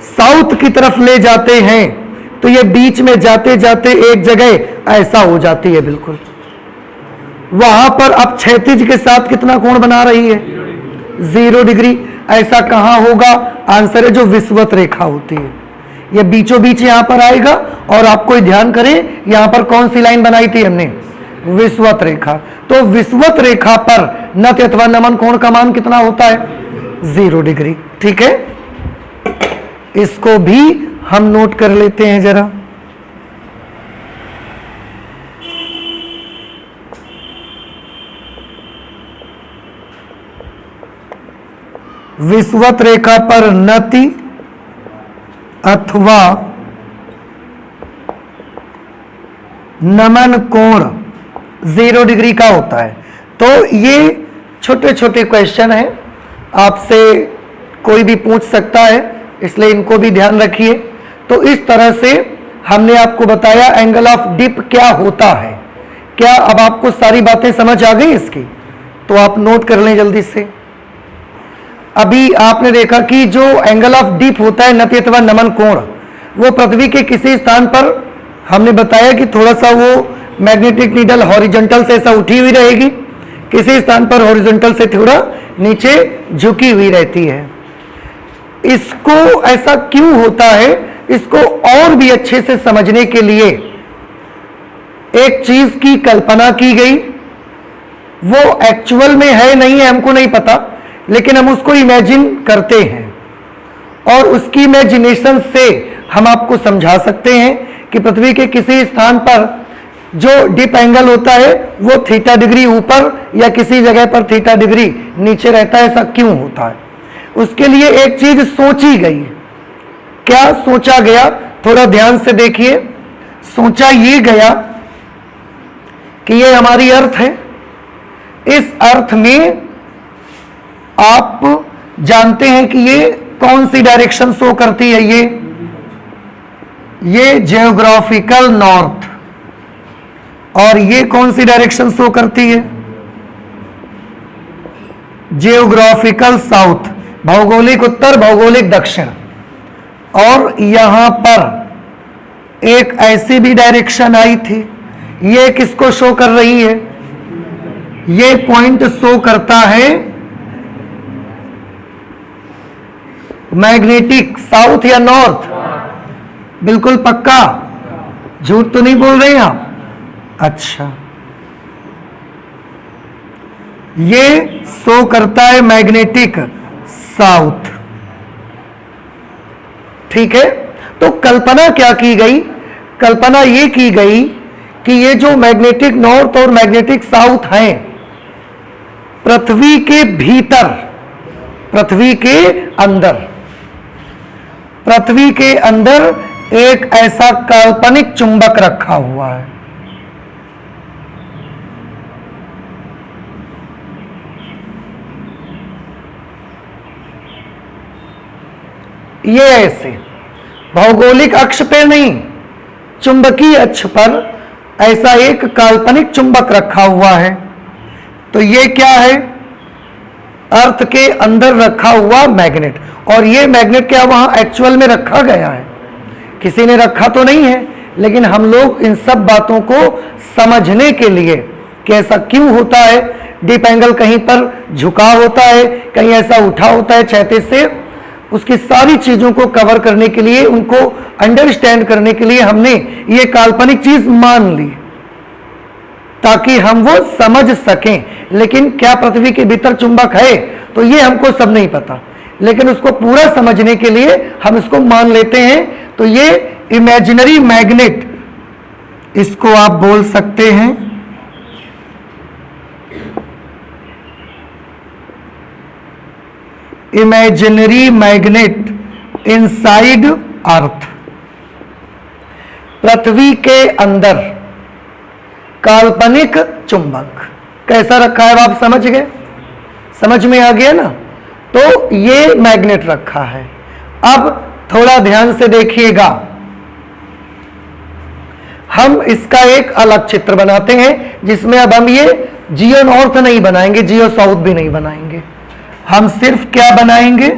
साउथ की तरफ ले जाते हैं तो ये बीच में जाते जाते एक जगह ऐसा हो जाती है बिल्कुल। वहां पर अब क्षैतिज के साथ कितना कोण बना रही है? 0 डिग्री। ऐसा कहां होगा? आंसर है जो विषुवत रेखा होती है, ये बीचों बीच यहां पर आएगा। और आपको ध्यान करें यहां पर कौन सी लाइन बनाई थी हमने? विषुवत रेखा। तो विषुवत रेखा पर नति अथवा नमन कोण का मान कितना होता है? 0 डिग्री। ठीक है, इसको भी हम नोट कर लेते हैं जरा। विषुवत रेखा पर नति अथवा नमन कोण 0 डिग्री का होता है। तो ये छोटे छोटे क्वेश्चन हैं, आपसे कोई भी पूछ सकता है, इसलिए इनको भी ध्यान रखिए। तो इस तरह से हमने आपको बताया एंगल ऑफ डिप क्या होता है। क्या अब आपको सारी बातें समझ आ गई इसकी? तो आप नोट कर लें जल्दी से। अभी आपने देखा कि जो एंगल ऑफ डिप होता है नति अथवा नमन कोण, वो पृथ्वी के किसी स्थान पर हमने बताया कि थोड़ा सा वो मैग्नेटिक नीडल हॉरिजॉन्टल से ऐसा उठी हुई रहेगी, किसी स्थान पर हॉरिजॉन्टल से थोड़ा नीचे झुकी हुई रहती है। इसको ऐसा क्यों होता है, इसको और भी अच्छे से समझने के लिए एक चीज की कल्पना की गई। वो एक्चुअल में है नहीं है हमको नहीं पता, लेकिन हम उसको इमेजिन करते हैं और उसकी इमेजिनेशन से हम आपको समझा सकते हैं कि पृथ्वी के किसी स्थान पर जो डिप एंगल होता है वो थीटा डिग्री ऊपर या किसी जगह पर थीटा डिग्री नीचे रहता है। ऐसा क्यों होता है, उसके लिए एक चीज सोची गई। क्या सोचा गया, थोड़ा ध्यान से देखिए। सोचा ये गया कि ये हमारी अर्थ है, इस अर्थ में आप जानते हैं कि ये कौन सी डायरेक्शन शो करती है, ये जियोग्राफिकल नॉर्थ, और ये कौन सी डायरेक्शन शो करती है, जियोग्राफिकल साउथ, भौगोलिक उत्तर भौगोलिक दक्षिण। और यहां पर एक ऐसी भी डायरेक्शन आई थी, ये किसको शो कर रही है, ये पॉइंट शो करता है मैग्नेटिक साउथ या नॉर्थ। बिल्कुल पक्का, झूठ तो नहीं बोल रहे हैं आप? अच्छा, ये शो करता है मैग्नेटिक साउथ, ठीक है। तो कल्पना क्या की गई, कल्पना ये की गई कि ये जो मैग्नेटिक नॉर्थ और मैग्नेटिक साउथ हैं, पृथ्वी के भीतर, पृथ्वी के अंदर, पृथ्वी के अंदर एक ऐसा काल्पनिक चुंबक रखा हुआ है। ये ऐसे भौगोलिक अक्ष पे नहीं, चुंबकीय अक्ष पर ऐसा एक काल्पनिक चुंबक रखा हुआ है। तो ये क्या है, अर्थ के अंदर रखा हुआ मैग्नेट। और ये मैग्नेट क्या वहां एक्चुअल में रखा गया है, किसी ने रखा तो नहीं है, लेकिन हम लोग इन सब बातों को समझने के लिए कि ऐसा क्यों होता है, डीप एंगल कहीं पर झुका होता है, कहीं ऐसा उठा होता है क्षैतिज से, उसकी सारी चीजों को कवर करने के लिए, उनको अंडरस्टैंड करने के लिए हमने ये काल्पनिक चीज मान ली ताकि हम वो समझ सकें। लेकिन क्या पृथ्वी के भीतर चुंबक है, तो ये हमको सब नहीं पता, लेकिन उसको पूरा समझने के लिए हम इसको मान लेते हैं। तो ये इमेजिनरी मैग्नेट, इसको आप बोल सकते हैं इमेजिनरी मैग्नेट इनसाइड अर्थ। पृथ्वी के अंदर काल्पनिक चुंबक कैसा रखा है, आप समझ गए, समझ में आ गया ना। तो ये मैग्नेट रखा है। अब थोड़ा ध्यान से देखिएगा, हम इसका एक अलग चित्र बनाते हैं जिसमें अब हम ये जियो नॉर्थ नहीं बनाएंगे, जियो साउथ भी नहीं बनाएंगे, हम सिर्फ क्या बनाएंगे,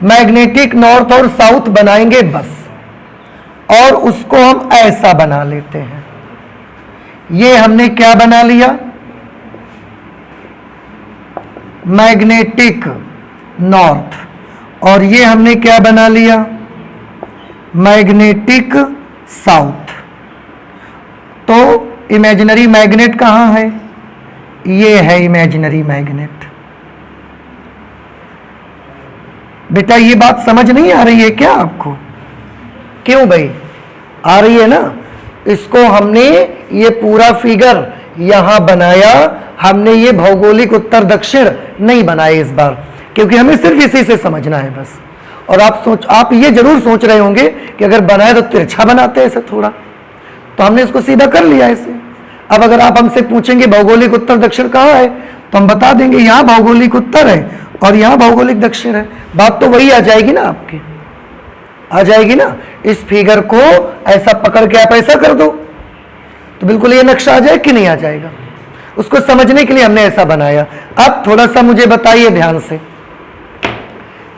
मैग्नेटिक नॉर्थ और साउथ बनाएंगे बस। और उसको हम ऐसा बना लेते हैं, ये हमने क्या बना लिया, मैग्नेटिक नॉर्थ, और ये हमने क्या बना लिया, मैग्नेटिक साउथ। तो इमेजिनरी मैग्नेट कहां है, ये है इमेजिनरी मैग्नेट। बेटा ये बात समझ नहीं आ रही है क्या आपको? क्यों भाई, आ रही है ना। इसको हमने ये पूरा फिगर यहां बनाया, हमने ये भौगोलिक उत्तर दक्षिण नहीं बनाए इस बार, क्योंकि हमें सिर्फ इसी से समझना है बस। और आप ये जरूर सोच रहे होंगे कि अगर बनाए तो तिरछा बनाते ऐसे थोड़ा, तो हमने इसको सीधा कर लिया ऐसे। अब अगर आप हमसे पूछेंगे भौगोलिक उत्तर दक्षिण कहाँ है, तो हम बता देंगे यहां भौगोलिक उत्तर है और यहां भौगोलिक दक्षिण है। बात तो वही आ जाएगी ना आपकी, आ जाएगी ना। इस फिगर को ऐसा पकड़ के आप ऐसा कर दो तो बिल्कुल ये नक्शा आ जाए कि नहीं आ जाएगा। उसको समझने के लिए हमने ऐसा बनाया। अब थोड़ा सा मुझे बताइए ध्यान से,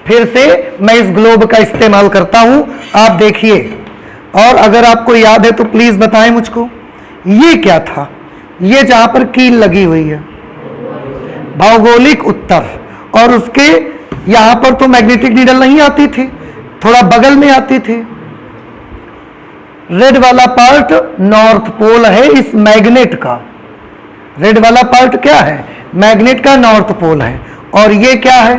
फिर से मैं इस ग्लोब का इस्तेमाल करता हूं, आप देखिए। और अगर आपको याद है तो प्लीज बताएं मुझको, ये क्या था? ये जहां पर कील लगी हुई है, भौगोलिक उत्तर, और उसके यहां पर तो मैग्नेटिक नीडल नहीं आती थी, थोड़ा बगल में आती थी। रेड वाला पार्ट नॉर्थ पोल है इस मैग्नेट का, रेड वाला पार्ट क्या है? मैग्नेट का नॉर्थ पोल है। और ये क्या है?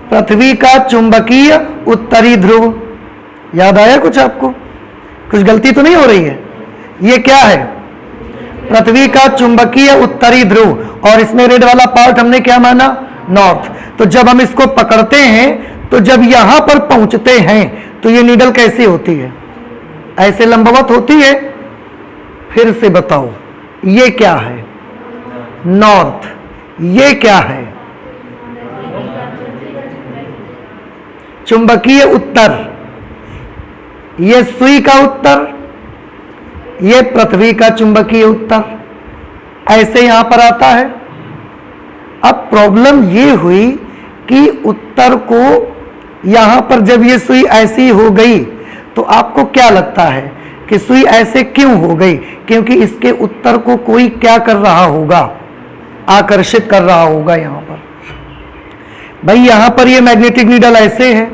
पृथ्वी का चुंबकीय उत्तरी ध्रुव। याद आया कुछ आपको? कुछ गलती तो नहीं हो रही है? ये क्या है? पृथ्वी का चुंबकीय उत्तरी ध्रुव, और इसमें रेड वाला पार्ट हमने क्या माना? नॉर्थ। तो जब हम इसको पकड़ते हैं तो जब यहां पर पहुंचते हैं तो ये नीडल कैसी होती है? ऐसे लंबवत होती है। फिर से बताओ, ये क्या है? नॉर्थ। ये क्या है? चुंबकीय उत्तर। ये सुई का उत्तर, ये पृथ्वी का चुंबकीय उत्तर, ऐसे यहां पर आता है। अब प्रॉब्लम ये हुई कि उत्तर को यहां पर जब ये सुई ऐसी हो गई तो आपको क्या लगता है कि सुई ऐसे क्यों हो गई? क्योंकि इसके उत्तर को कोई क्या कर रहा होगा? आकर्षित कर रहा होगा। यहां पर भाई, यहां पर ये मैग्नेटिक नीडल ऐसे है,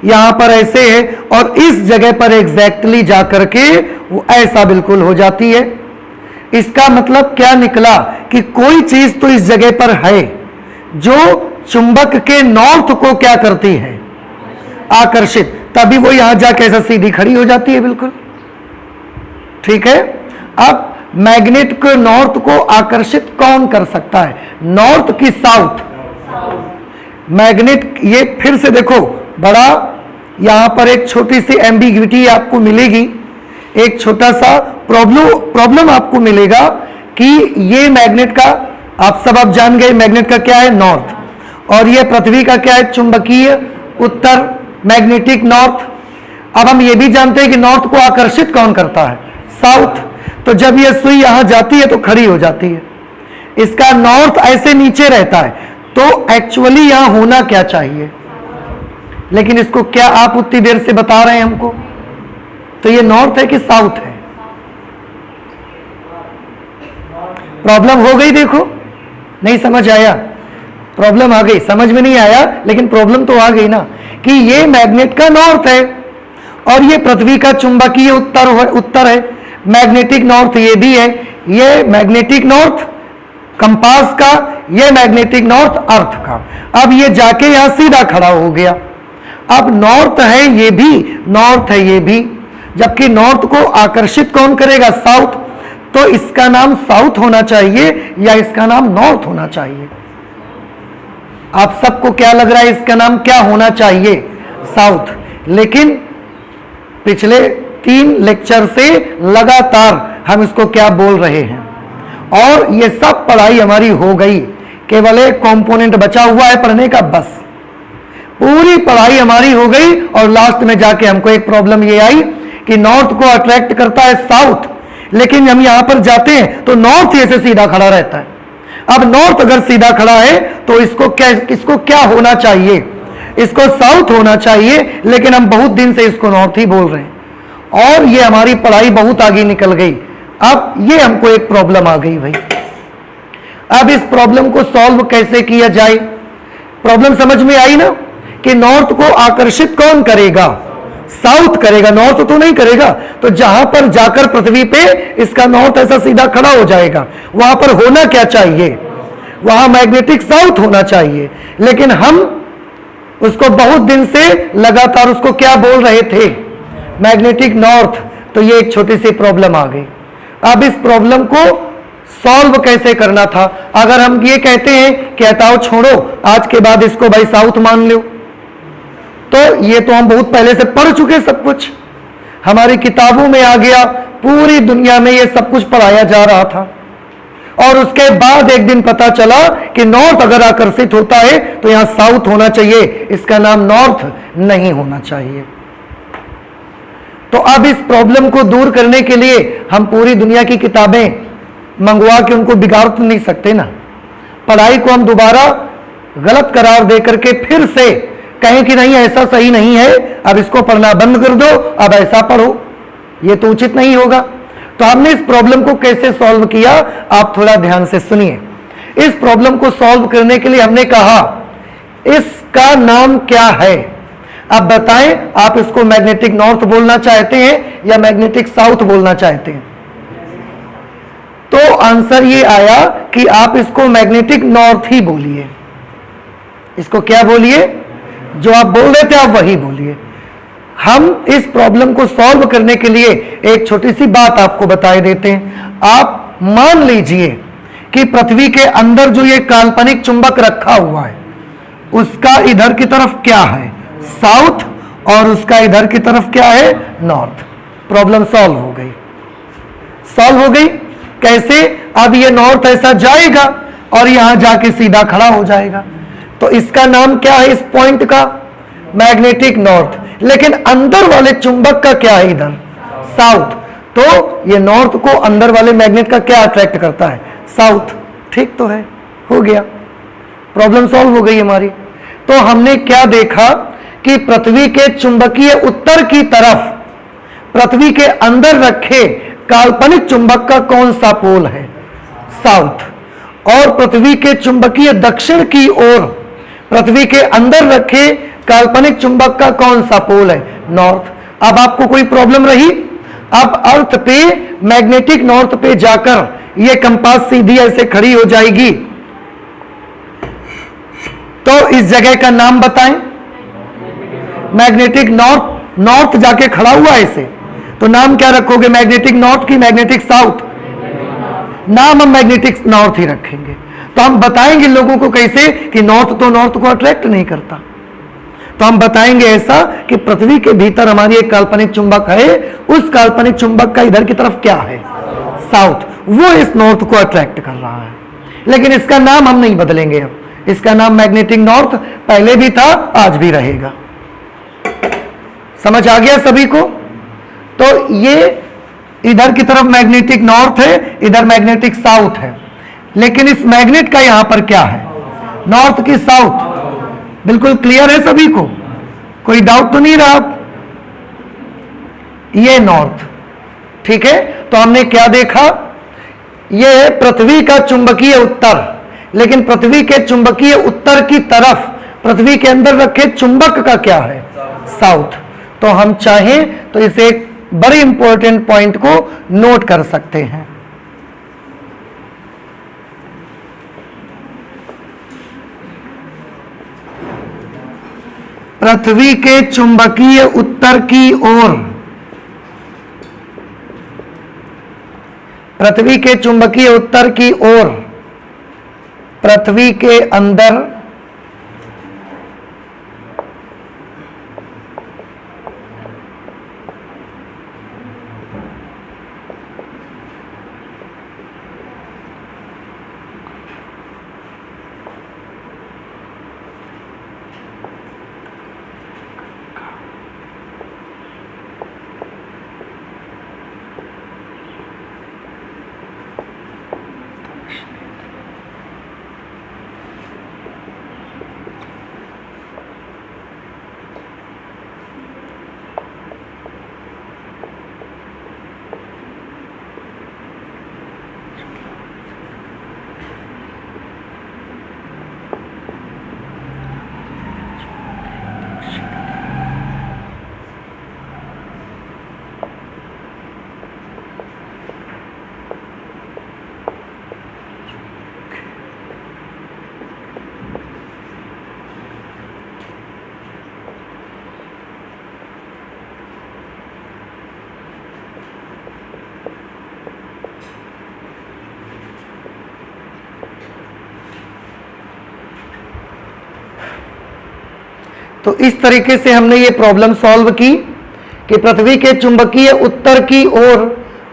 यहां पर ऐसे है, और इस जगह पर एग्जैक्टली जाकर के वो ऐसा बिल्कुल हो जाती है। इसका मतलब क्या निकला कि कोई चीज तो इस जगह पर है जो चुंबक के नॉर्थ को क्या करती है? आकर्षित। तभी वो यहां जाके ऐसा सीधी खड़ी हो जाती है बिल्कुल। ठीक है। अब मैग्नेट को नॉर्थ को आकर्षित कौन कर सकता है? नॉर्थ की साउथ? मैग्नेट। ये फिर से देखो, बड़ा यहां पर एक छोटी सी एम्बिग्विटी आपको मिलेगी, एक छोटा सा प्रॉब्लम आपको मिलेगा कि ये मैग्नेट का, आप सब आप जान गए मैग्नेट का क्या है? नॉर्थ। और ये पृथ्वी का क्या है? चुंबकीय उत्तर, मैग्नेटिक नॉर्थ। अब हम ये भी जानते हैं कि नॉर्थ को आकर्षित कौन करता है? साउथ। तो जब ये सुई यहां जाती है तो खड़ी हो जाती है। इसका नॉर्थ ऐसे नीचे रहता है, तो एक्चुअली यहां होना क्या चाहिए? लेकिन इसको क्या आप उतनी देर से बता रहे हैं हमको? तो ये नॉर्थ है कि साउथ है? प्रॉब्लम हो गई। देखो, नहीं समझ आया? प्रॉब्लम आ गई। समझ में नहीं आया लेकिन प्रॉब्लम तो आ गई ना, कि ये मैग्नेट का नॉर्थ है और ये पृथ्वी का चुंबकीय उत्तर है। मैग्नेटिक नॉर्थ ये भी है, ये मैग्नेटिक नॉर्थ कंपास का, ये मैग्नेटिक नॉर्थ अर्थ का। अब ये जाके यहां सीधा खड़ा हो गया। अब नॉर्थ है ये भी, नॉर्थ है ये भी, जबकि नॉर्थ को आकर्षित कौन करेगा? साउथ। तो इसका नाम साउथ होना चाहिए या इसका नाम नॉर्थ होना चाहिए? आप सबको क्या लग रहा है इसका नाम क्या होना चाहिए? साउथ। लेकिन पिछले 3 लेक्चर से लगातार हम इसको क्या बोल रहे हैं, और ये सब पढ़ाई हमारी हो गई, केवल एक कंपोनेंट बचा हुआ है पढ़ने का, बस पूरी पढ़ाई हमारी हो गई। और लास्ट में जाके हमको एक प्रॉब्लम ये आई कि नॉर्थ को अट्रैक्ट करता है साउथ, लेकिन हम यहां पर जाते हैं तो नॉर्थ ऐसे सीधा खड़ा रहता है। अब नॉर्थ अगर सीधा खड़ा है तो इसको क्या होना चाहिए? इसको साउथ होना चाहिए, लेकिन हम बहुत दिन से इसको नॉर्थ ही बोल रहे हैं और ये हमारी पढ़ाई बहुत आगे निकल गई। अब ये हमको एक प्रॉब्लम आ गई भाई। अब इस प्रॉब्लम को सॉल्व कैसे किया जाए? प्रॉब्लम समझ में आई ना, कि नॉर्थ को आकर्षित कौन करेगा? साउथ करेगा, नॉर्थ तो नहीं करेगा। तो जहां पर जाकर पृथ्वी पे इसका नॉर्थ ऐसा सीधा खड़ा हो जाएगा, वहां पर होना क्या चाहिए? वहां मैग्नेटिक साउथ होना चाहिए, लेकिन हम उसको बहुत दिन से लगातार उसको क्या बोल रहे थे? Magnetic north. तो ये एक छोटी सी प्रॉब्लम आ गई। अब इस प्रॉब्लम को सॉल्व कैसे करना था? अगर हम ये कहते हैं कि हटाओ छोड़ो, आज के बाद इसको भाई साउथ मान लो, तो ये तो हम बहुत पहले से पढ़ चुके, सब कुछ हमारी किताबों में आ गया, पूरी दुनिया में ये सब कुछ पढ़ाया जा रहा था। और उसके बाद एक दिन पता चला कि नॉर्थ अगर आकर्षित होता है तो यहां साउथ होना चाहिए, इसका नाम नॉर्थ नहीं होना चाहिए। तो अब इस प्रॉब्लम को दूर करने के लिए हम पूरी दुनिया की किताबें मंगवा के उनको बिगाड़ तो नहीं सकते ना। पढ़ाई को हम दोबारा गलत करार दे करके फिर से कहें कि नहीं ऐसा सही नहीं है, अब इसको पढ़ना बंद कर दो, अब ऐसा पढ़ो, ये तो उचित नहीं होगा। तो हमने इस प्रॉब्लम को कैसे सॉल्व किया, आप थोड़ा ध्यान से सुनिए। इस प्रॉब्लम को सॉल्व करने के लिए हमने कहा इसका नाम क्या है। अब बताएं, आप इसको मैग्नेटिक नॉर्थ बोलना चाहते हैं या मैग्नेटिक साउथ बोलना चाहते हैं? तो आंसर ये आया कि आप इसको मैग्नेटिक नॉर्थ ही बोलिए। इसको क्या बोलिए? जो आप बोल रहे थे आप वही बोलिए। हम इस प्रॉब्लम को सॉल्व करने के लिए एक छोटी सी बात आपको बताए देते हैं। आप मान लीजिए कि पृथ्वी के अंदर जो ये काल्पनिक चुंबक रखा हुआ है उसका इधर की तरफ क्या है? साउथ, और उसका इधर की तरफ क्या है? नॉर्थ। प्रॉब्लम सॉल्व हो गई। सॉल्व हो गई कैसे? अब ये नॉर्थ ऐसा जाएगा और यहां जाके सीधा खड़ा हो जाएगा, तो इसका नाम क्या है इस पॉइंट का? Magnetic north. लेकिन अंदर वाले चुंबक का क्या है इधर? साउथ। तो ये नॉर्थ को अंदर वाले मैग्नेट का क्या अट्रैक्ट करता है? साउथ। ठीक तो है, हो गया, प्रॉब्लम सॉल्व हो गई हमारी। तो हमने क्या देखा कि पृथ्वी के चुंबकीय उत्तर की तरफ पृथ्वी के अंदर रखे काल्पनिक चुंबक का कौन सा पोल है? साउथ। और पृथ्वी के चुंबकीय दक्षिण की ओर पृथ्वी के अंदर रखे काल्पनिक चुंबक का कौन सा पोल है? नॉर्थ। अब आपको कोई प्रॉब्लम रही? अब अर्थ पे मैग्नेटिक नॉर्थ पे जाकर ये कंपास सीधी ऐसे खड़ी हो जाएगी, तो इस जगह का नाम बताएं। Magnetic north. नॉर्थ जाके खड़ा हुआ ऐसे, तो नाम क्या रखोगे? मैग्नेटिक नॉर्थ की मैग्नेटिक साउथ? नाम हम मैग्नेटिक नॉर्थ ही रखेंगे। तो हम बताएंगे लोगों को कैसे कि नॉर्थ तो नॉर्थ को अट्रैक्ट नहीं करता। तो हम बताएंगे ऐसा कि पृथ्वी के भीतर हमारी एक काल्पनिक चुंबक है, उस काल्पनिक चुंबक का इधर की तरफ क्या है? साउथ। वो इस नॉर्थ को अट्रैक्ट कर रहा है, लेकिन इसका नाम हम नहीं बदलेंगे। अब इसका नाम मैग्नेटिक नॉर्थ पहले भी था, आज भी रहेगा। समझ आ गया सभी को? तो ये इधर की तरफ मैग्नेटिक नॉर्थ है, इधर मैग्नेटिक साउथ है, लेकिन इस मैग्नेट का यहां पर क्या है? नॉर्थ की साउथ। बिल्कुल क्लियर है सभी को? कोई डाउट तो नहीं रहा? ये नॉर्थ। ठीक है, तो हमने क्या देखा? ये है पृथ्वी का चुंबकीय उत्तर, लेकिन पृथ्वी के चुंबकीय उत्तर की तरफ पृथ्वी के अंदर रखे चुंबक का क्या है? साउथ। तो हम चाहें तो इसे एक बड़े इंपॉर्टेंट पॉइंट को नोट कर सकते हैं। पृथ्वी के चुंबकीय उत्तर की ओर, पृथ्वी के चुंबकीय उत्तर की ओर पृथ्वी के अंदर तो इस तरीके से हमने ये प्रॉब्लम सॉल्व की कि पृथ्वी के चुंबकीय उत्तर की ओर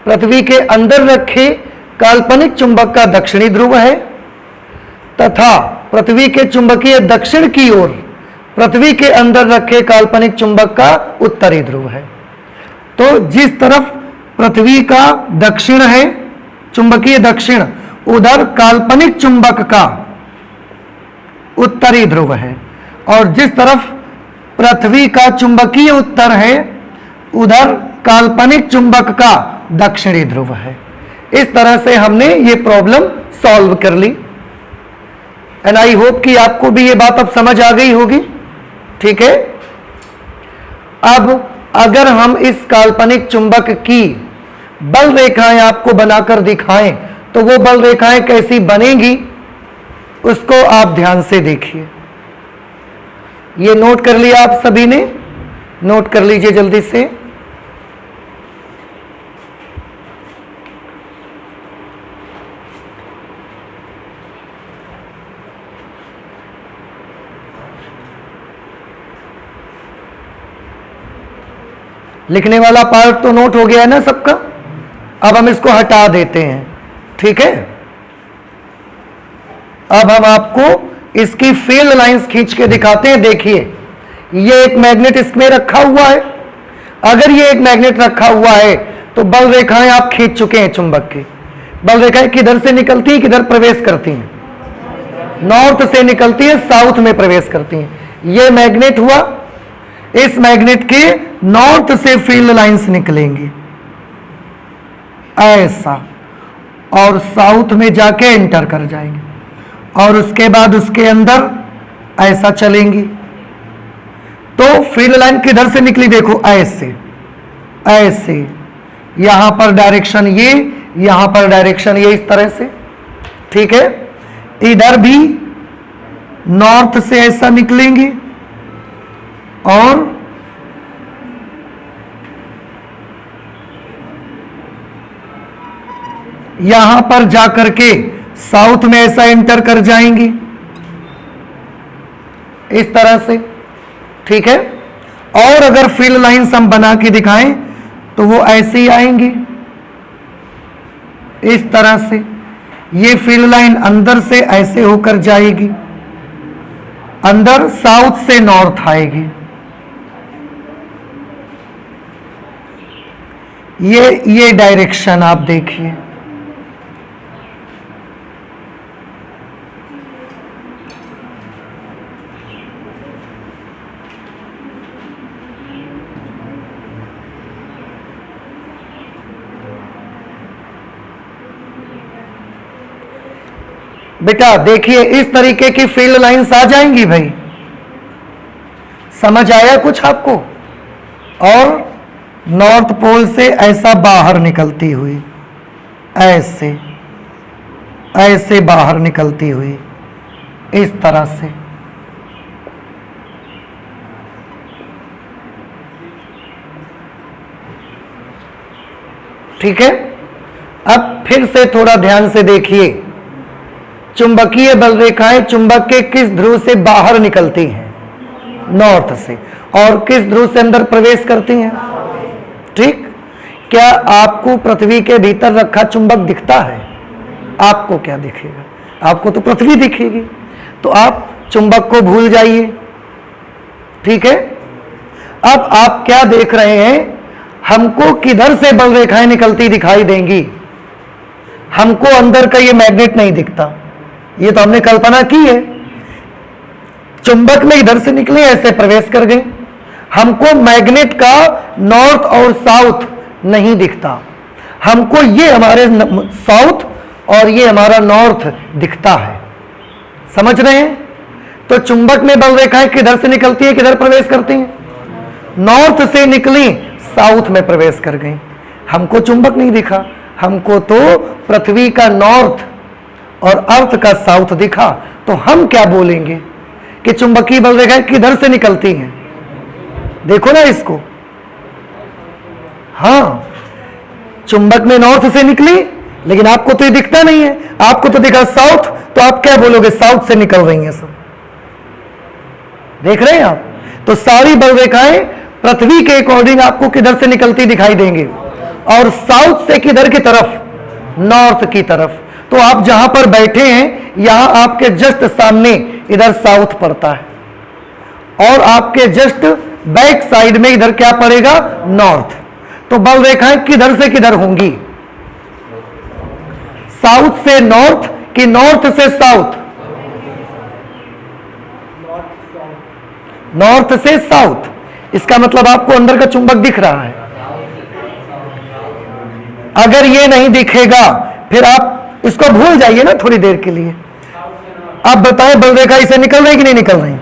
पृथ्वी के अंदर रखे काल्पनिक चुंबक का दक्षिणी ध्रुव है, तथा पृथ्वी के चुंबकीय दक्षिण की ओर पृथ्वी के अंदर रखे काल्पनिक चुंबक का उत्तरी ध्रुव है। तो जिस तरफ पृथ्वी का दक्षिण है, चुंबकीय दक्षिण, उधर काल्पनिक चुंबक का उत्तरी ध्रुव है, और जिस तरफ पृथ्वी का चुंबकीय उत्तर है, उधर काल्पनिक चुंबक का दक्षिणी ध्रुव है। इस तरह से हमने ये प्रॉब्लम सॉल्व कर ली। एंड आई होप कि आपको भी ये बात अब समझ आ गई होगी। ठीक है, अब अगर हम इस काल्पनिक चुंबक की बल रेखाएं आपको बनाकर दिखाएं तो वो बल रेखाएं कैसी बनेंगी उसको आप ध्यान से देखिए। ये नोट कर लिया आप सभी ने, नोट कर लीजिए जल्दी से। लिखने वाला पार्ट तो नोट हो गया है ना सबका। अब हम इसको हटा देते हैं। ठीक है, अब हम आपको इसकी फील्ड लाइंस खींच के दिखाते हैं। देखिए, ये एक मैग्नेट इसमें रखा हुआ है। अगर ये एक मैग्नेट रखा हुआ है तो बल रेखाएं आप खींच चुके हैं। चुंबक की बल रेखाएं किधर से निकलती हैं, किधर प्रवेश करती हैं? नॉर्थ से निकलती है, साउथ में प्रवेश करती हैं। ये मैग्नेट हुआ, इस मैग्नेट के नॉर्थ से फील्ड लाइंस निकलेंगी ऐसा, और साउथ में जाके एंटर कर जाएंगे, और उसके बाद उसके अंदर ऐसा चलेंगी। तो फील्ड लाइन किधर से निकली? देखो ऐसे ऐसे, यहां पर डायरेक्शन ये, यहां पर डायरेक्शन ये, इस तरह से। ठीक है, इधर भी नॉर्थ से ऐसा निकलेंगी और यहां पर जाकर के साउथ में ऐसा एंटर कर जाएंगी इस तरह से। ठीक है, और अगर फील्ड लाइंस हम बना के दिखाएं तो वो ऐसे ही आएंगी इस तरह से। ये फील्ड लाइन अंदर से ऐसे होकर जाएगी, अंदर साउथ से नॉर्थ आएगी। ये डायरेक्शन आप देखिए। बेटा देखिए, इस तरीके की फील्ड लाइंस आ जाएंगी भाई। समझ आया कुछ आपको? और नॉर्थ पोल से ऐसा बाहर निकलती हुई, ऐसे ऐसे बाहर निकलती हुई इस तरह से। ठीक है, अब फिर से थोड़ा ध्यान से देखिए। चुंबकीय बल रेखाएं चुंबक के किस ध्रुव से बाहर निकलती हैं? नॉर्थ से। और किस ध्रुव से अंदर प्रवेश करती हैं? ठीक। क्या आपको पृथ्वी के भीतर रखा चुंबक दिखता है? आपको क्या दिखेगा? आपको तो पृथ्वी दिखेगी। तो आप चुंबक को भूल जाइए। ठीक है, अब आप क्या देख रहे हैं? हमको किधर से बल रेखाएं निकलती दिखाई देंगी? हमको अंदर का ये मैग्नेट नहीं दिखता, ये तो हमने कल्पना की है। चुंबक में इधर से निकले, ऐसे प्रवेश कर गए। हमको मैग्नेट का नॉर्थ और साउथ नहीं दिखता, हमको ये हमारे साउथ और ये हमारा नॉर्थ दिखता है। समझ रहे हैं? तो चुंबक में बल रेखाएं किधर से निकलती है, किधर प्रवेश करती हैं? नॉर्थ से निकली, साउथ में प्रवेश कर गई। हमको चुंबक नहीं दिखा, हमको तो पृथ्वी का नॉर्थ और अर्थ का साउथ दिखा। तो हम क्या बोलेंगे कि चुंबकीय बल रेखाएं किधर से निकलती हैं? देखो ना इसको। हाँ, चुंबक में नॉर्थ से निकली, लेकिन आपको तो ये दिखता नहीं है, आपको तो दिखा साउथ। तो आप क्या बोलोगे? साउथ से निकल रही हैं सब। देख रहे हैं आप? तो सारी बल रेखाएं पृथ्वी के अकॉर्डिंग आपको किधर से निकलती दिखाई देंगे, और साउथ से किधर की तरफ? नॉर्थ की तरफ। तो आप जहां पर बैठे हैं, यहां आपके जस्ट सामने इधर साउथ पड़ता है, और आपके जस्ट बैक साइड में इधर क्या पड़ेगा? नॉर्थ। तो बल रेखाएं किधर से किधर होंगी? साउथ से नॉर्थ कि नॉर्थ से साउथ? नॉर्थ से साउथ, इसका मतलब आपको अंदर का चुंबक दिख रहा है। अगर ये नहीं दिखेगा फिर आप इसको भूल जाइए ना थोड़ी देर के लिए। आप बताएं बलरेखा इसे निकल रही कि नहीं निकल रही?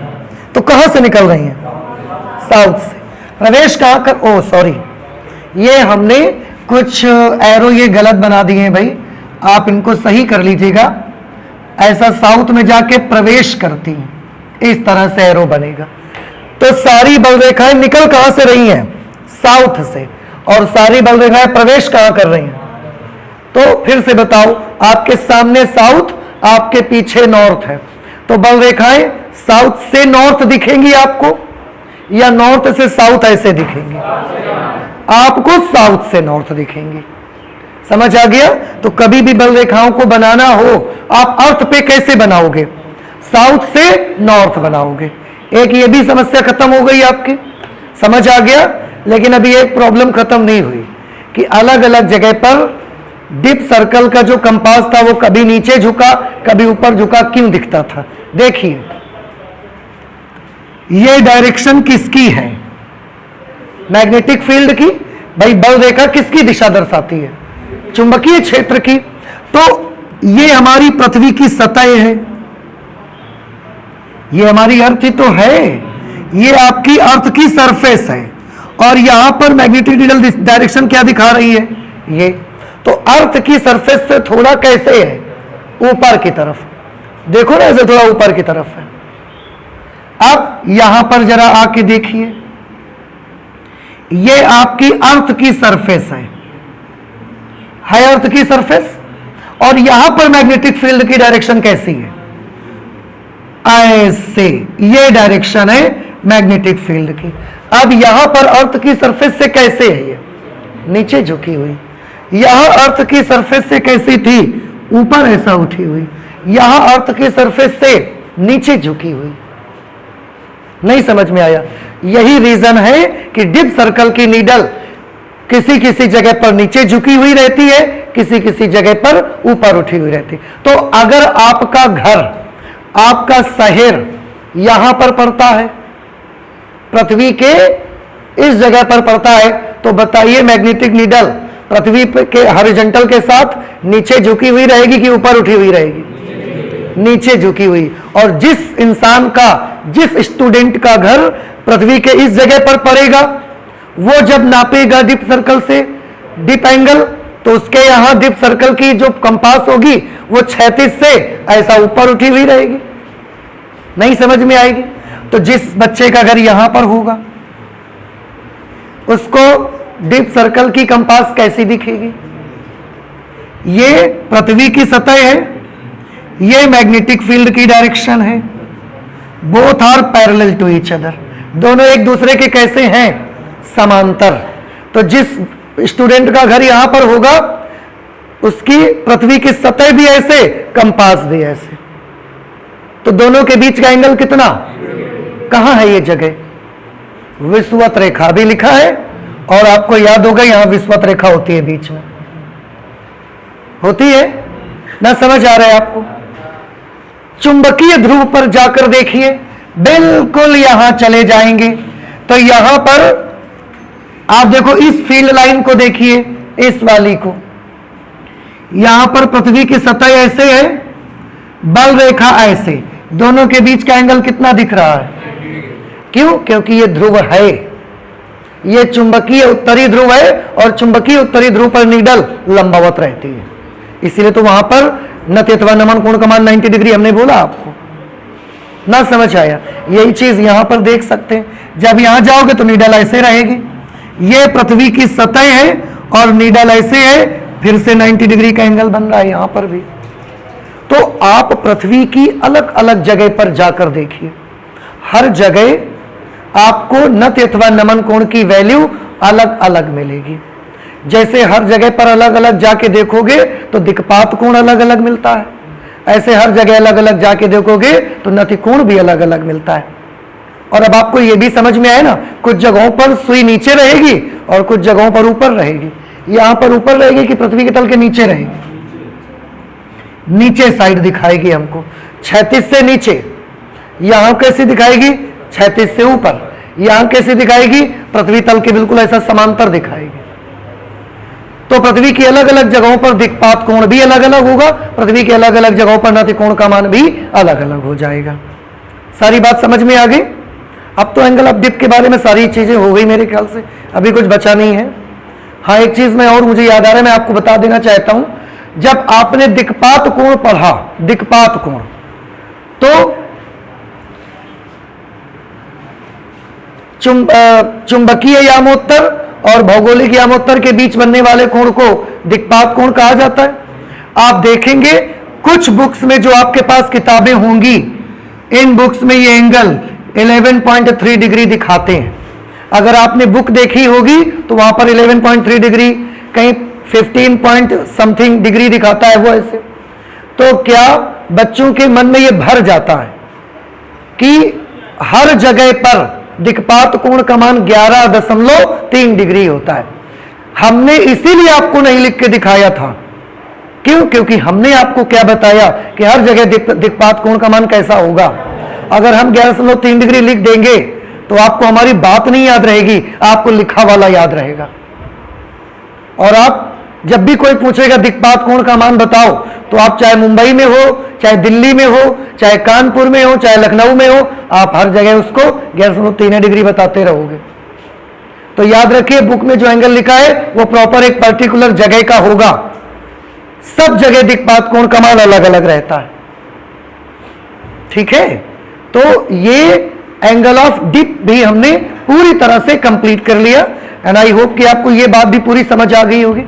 तो कहां से निकल रही है? साउथ से। प्रवेश कहां कर, ओ सॉरी, ये हमने कुछ एरो ये गलत बना दिए हैं भाई, आप इनको सही कर लीजिएगा। ऐसा साउथ में जाके प्रवेश करती हैं, इस तरह से एरो बनेगा। तो सारी बलरेखाएं निकल कहां से रही हैं? साउथ से। और सारी बलरेखाएं प्रवेश कहां कर रही हैं? तो फिर से बताओ, आपके सामने साउथ, आपके पीछे नॉर्थ है, तो बलरेखाएं साउथ से नॉर्थ दिखेंगी आपको या नॉर्थ से साउथ ऐसे दिखेंगी? आपको साउथ से नॉर्थ दिखेंगी। समझ आ गया? तो कभी भी बल रेखाओं को बनाना हो, आप अर्थ पे कैसे बनाओगे? साउथ से नॉर्थ बनाओगे। एक ये भी समस्या खत्म हो गई आपकी, समझ आ गया। लेकिन अभी एक प्रॉब्लम खत्म नहीं हुई कि अलग अलग जगह पर डिप सर्कल का जो कंपास था वो कभी नीचे झुका कभी ऊपर झुका, क्यों दिखता था? देखिए, ये डायरेक्शन किसकी है? मैग्नेटिक फील्ड की। भाई बल रेखा किसकी दिशा दर्शाती है? चुंबकीय क्षेत्र की। तो ये हमारी पृथ्वी की सतह है, ये हमारी अर्थ ही तो है, ये आपकी अर्थ की सरफेस है। और यहां पर मैग्नेटिक नीडल डायरेक्शन क्या दिखा रही है? ये। तो अर्थ की सरफेस से थोड़ा कैसे है? ऊपर की तरफ। देखो ना, ऐसे थोड़ा ऊपर की तरफ है। अब यहां पर जरा आके देखिए, ये आपकी अर्थ की सरफेस है अर्थ की सरफेस। और यहां पर मैग्नेटिक फील्ड की डायरेक्शन कैसी है? ऐसे, ये डायरेक्शन है मैग्नेटिक फील्ड की। अब यहां पर अर्थ की सरफेस से कैसे है? ये नीचे झुकी हुई। यहां अर्थ की सरफेस से कैसी थी? ऊपर ऐसा उठी हुई। यहां अर्थ की सरफेस से नीचे झुकी हुई। नहीं समझ में आया? यही रीजन है कि डिप सर्कल की नीडल किसी किसी जगह पर नीचे झुकी हुई रहती है, किसी किसी जगह पर ऊपर उठी हुई रहती है। तो अगर आपका घर, आपका शहर यहां पर पड़ता है, पृथ्वी के इस जगह पर पड़ता है, तो बताइए मैग्नेटिक नीडल पृथ्वी के हॉरिजॉन्टल के साथ नीचे झुकी हुई रहेगी कि ऊपर उठी हुई रहेगी? नीचे झुकी हुई। और जिस इंसान का, जिस स्टूडेंट का घर पृथ्वी के इस जगह पर पड़ेगा, वो जब नापेगा डिप सर्कल से डिप एंगल, तो उसके यहां डिप सर्कल की जो कंपास होगी वो क्षैतिज से ऐसा ऊपर उठी हुई रहेगी। नहीं समझ में आएगी? तो जिस बच्चे का घर यहां पर होगा उसको डिप सर्कल की कंपास कैसी दिखेगी? ये पृथ्वी की सतह है, ये मैग्नेटिक फील्ड की डायरेक्शन है। Both are parallel to each other, दोनों एक दूसरे के कैसे हैं? समांतर। तो जिस स्टूडेंट का घर यहां पर होगा उसकी पृथ्वी की सतह भी ऐसे, कंपास भी ऐसे, तो दोनों के बीच का एंगल कितना? कहां है ये जगह? विषुवत रेखा भी लिखा है, और आपको याद होगा यहां विषुवत रेखा होती है, बीच में होती है ना? समझ आ रहा है आपको? चुंबकीय ध्रुव पर जाकर देखिए, बिल्कुल यहां चले जाएंगे तो यहां पर आप देखो, इस फील्ड लाइन को देखिए, इस वाली को। यहां पर पृथ्वी की सतह ऐसे है, बल रेखा ऐसे, दोनों के बीच का एंगल कितना दिख रहा है? क्यों? क्योंकि ये ध्रुव है, ये चुंबकीय उत्तरी ध्रुव है, और चुंबकीय उत्तरी ध्रुव पर नीडल लंबवत रहती है। इसीलिए तो वहां पर नति अथवा नमन कोण का मान 90 डिग्री हमने बोला आपको। ना समझ आया? यही चीज यहां पर देख सकते हैं। जब यहां जाओगे तो नीडल ऐसे रहेगी, ये पृथ्वी की सतह है और नीडल ऐसे है, फिर से 90 डिग्री का एंगल बन रहा है यहां पर भी। तो आप पृथ्वी की अलग अलग जगह पर जाकर देखिए, हर जगह आपको नति अथवा नमन कोण की वैल्यू अलग अलग मिलेगी। जैसे हर जगह पर अलग अलग जाके देखोगे तो दिक्पात कोण अलग अलग मिलता है, ऐसे हर जगह अलग अलग जाके देखोगे तो नति कोण भी अलग अलग मिलता है। और अब आपको यह भी समझ में आया ना, कुछ जगहों पर सुई नीचे रहेगी और कुछ जगहों पर ऊपर रहेगी। यहां पर ऊपर रहेगी कि पृथ्वी के तल के नीचे रहेगी? नीचे साइड दिखाएगी हमको, क्षैतिज से नीचे। यहां कैसी दिखाएगी? क्षैतिज से ऊपर। यहां कैसे दिखाएगी? पृथ्वी तल के बिल्कुल ऐसा समांतर दिखाएगी। तो पृथ्वी की अलग अलग जगहों पर दिक्पात कोण भी अलग अलग होगा, पृथ्वी के अलग अलग जगहों पर नतिकोण का मान भी अलग अलग हो जाएगा। सारी बात समझ में आ गई? अब तो एंगल ऑफ दीप्त के बारे में सारी चीजें हो गई मेरे ख्याल से, अभी कुछ बचा नहीं है। हाँ, एक चीज मैं और मुझे याद आ रहा है, मैं आपको बता देना चाहता हूं। जब आपने दिक्पात कोण पढ़ा, दिक्पात कोण, तो चुंबकीय यामोत्तर और भौगोलिक यामोत्तर के बीच बनने वाले कोण को दिक्पात कोण कहा जाता है। आप देखेंगे कुछ बुक्स में जो आपके पास किताबें होंगी, इन बुक्स में ये एंगल 11.3 डिग्री दिखाते हैं। अगर आपने बुक देखी होगी तो वहां पर 11.3 डिग्री, कहीं 15 पॉइंट समथिंग डिग्री दिखाता है वो ऐसे। तो क्या बच्चों के मन में ये भर जाता है कि हर जगह पर दिक्पात कोण का मान 11.3 डिग्री होता है? हमने इसीलिए आपको नहीं लिख के दिखाया था। क्यों? क्योंकि हमने आपको क्या बताया कि हर जगह दिक्पात कोण का मान कैसा होगा। अगर हम 11.3 डिग्री लिख देंगे तो आपको हमारी बात नहीं याद रहेगी, आपको लिखा वाला याद रहेगा। और आप जब भी कोई पूछेगा दिक्पात कोण का मान बताओ, तो आप चाहे मुंबई में हो, चाहे दिल्ली में हो, चाहे कानपुर में हो, चाहे लखनऊ में हो, आप हर जगह उसको 11.3 डिग्री बताते रहोगे। तो याद रखिए, बुक में जो एंगल लिखा है वो प्रॉपर एक पर्टिकुलर जगह का होगा। सब जगह दिक्पात कोण का मान अलग अलग रहता है। ठीक है? तो ये एंगल ऑफ डिप भी हमने पूरी तरह से कंप्लीट कर लिया। एंड आई होप कि आपको ये बात भी पूरी समझ आ गई होगी।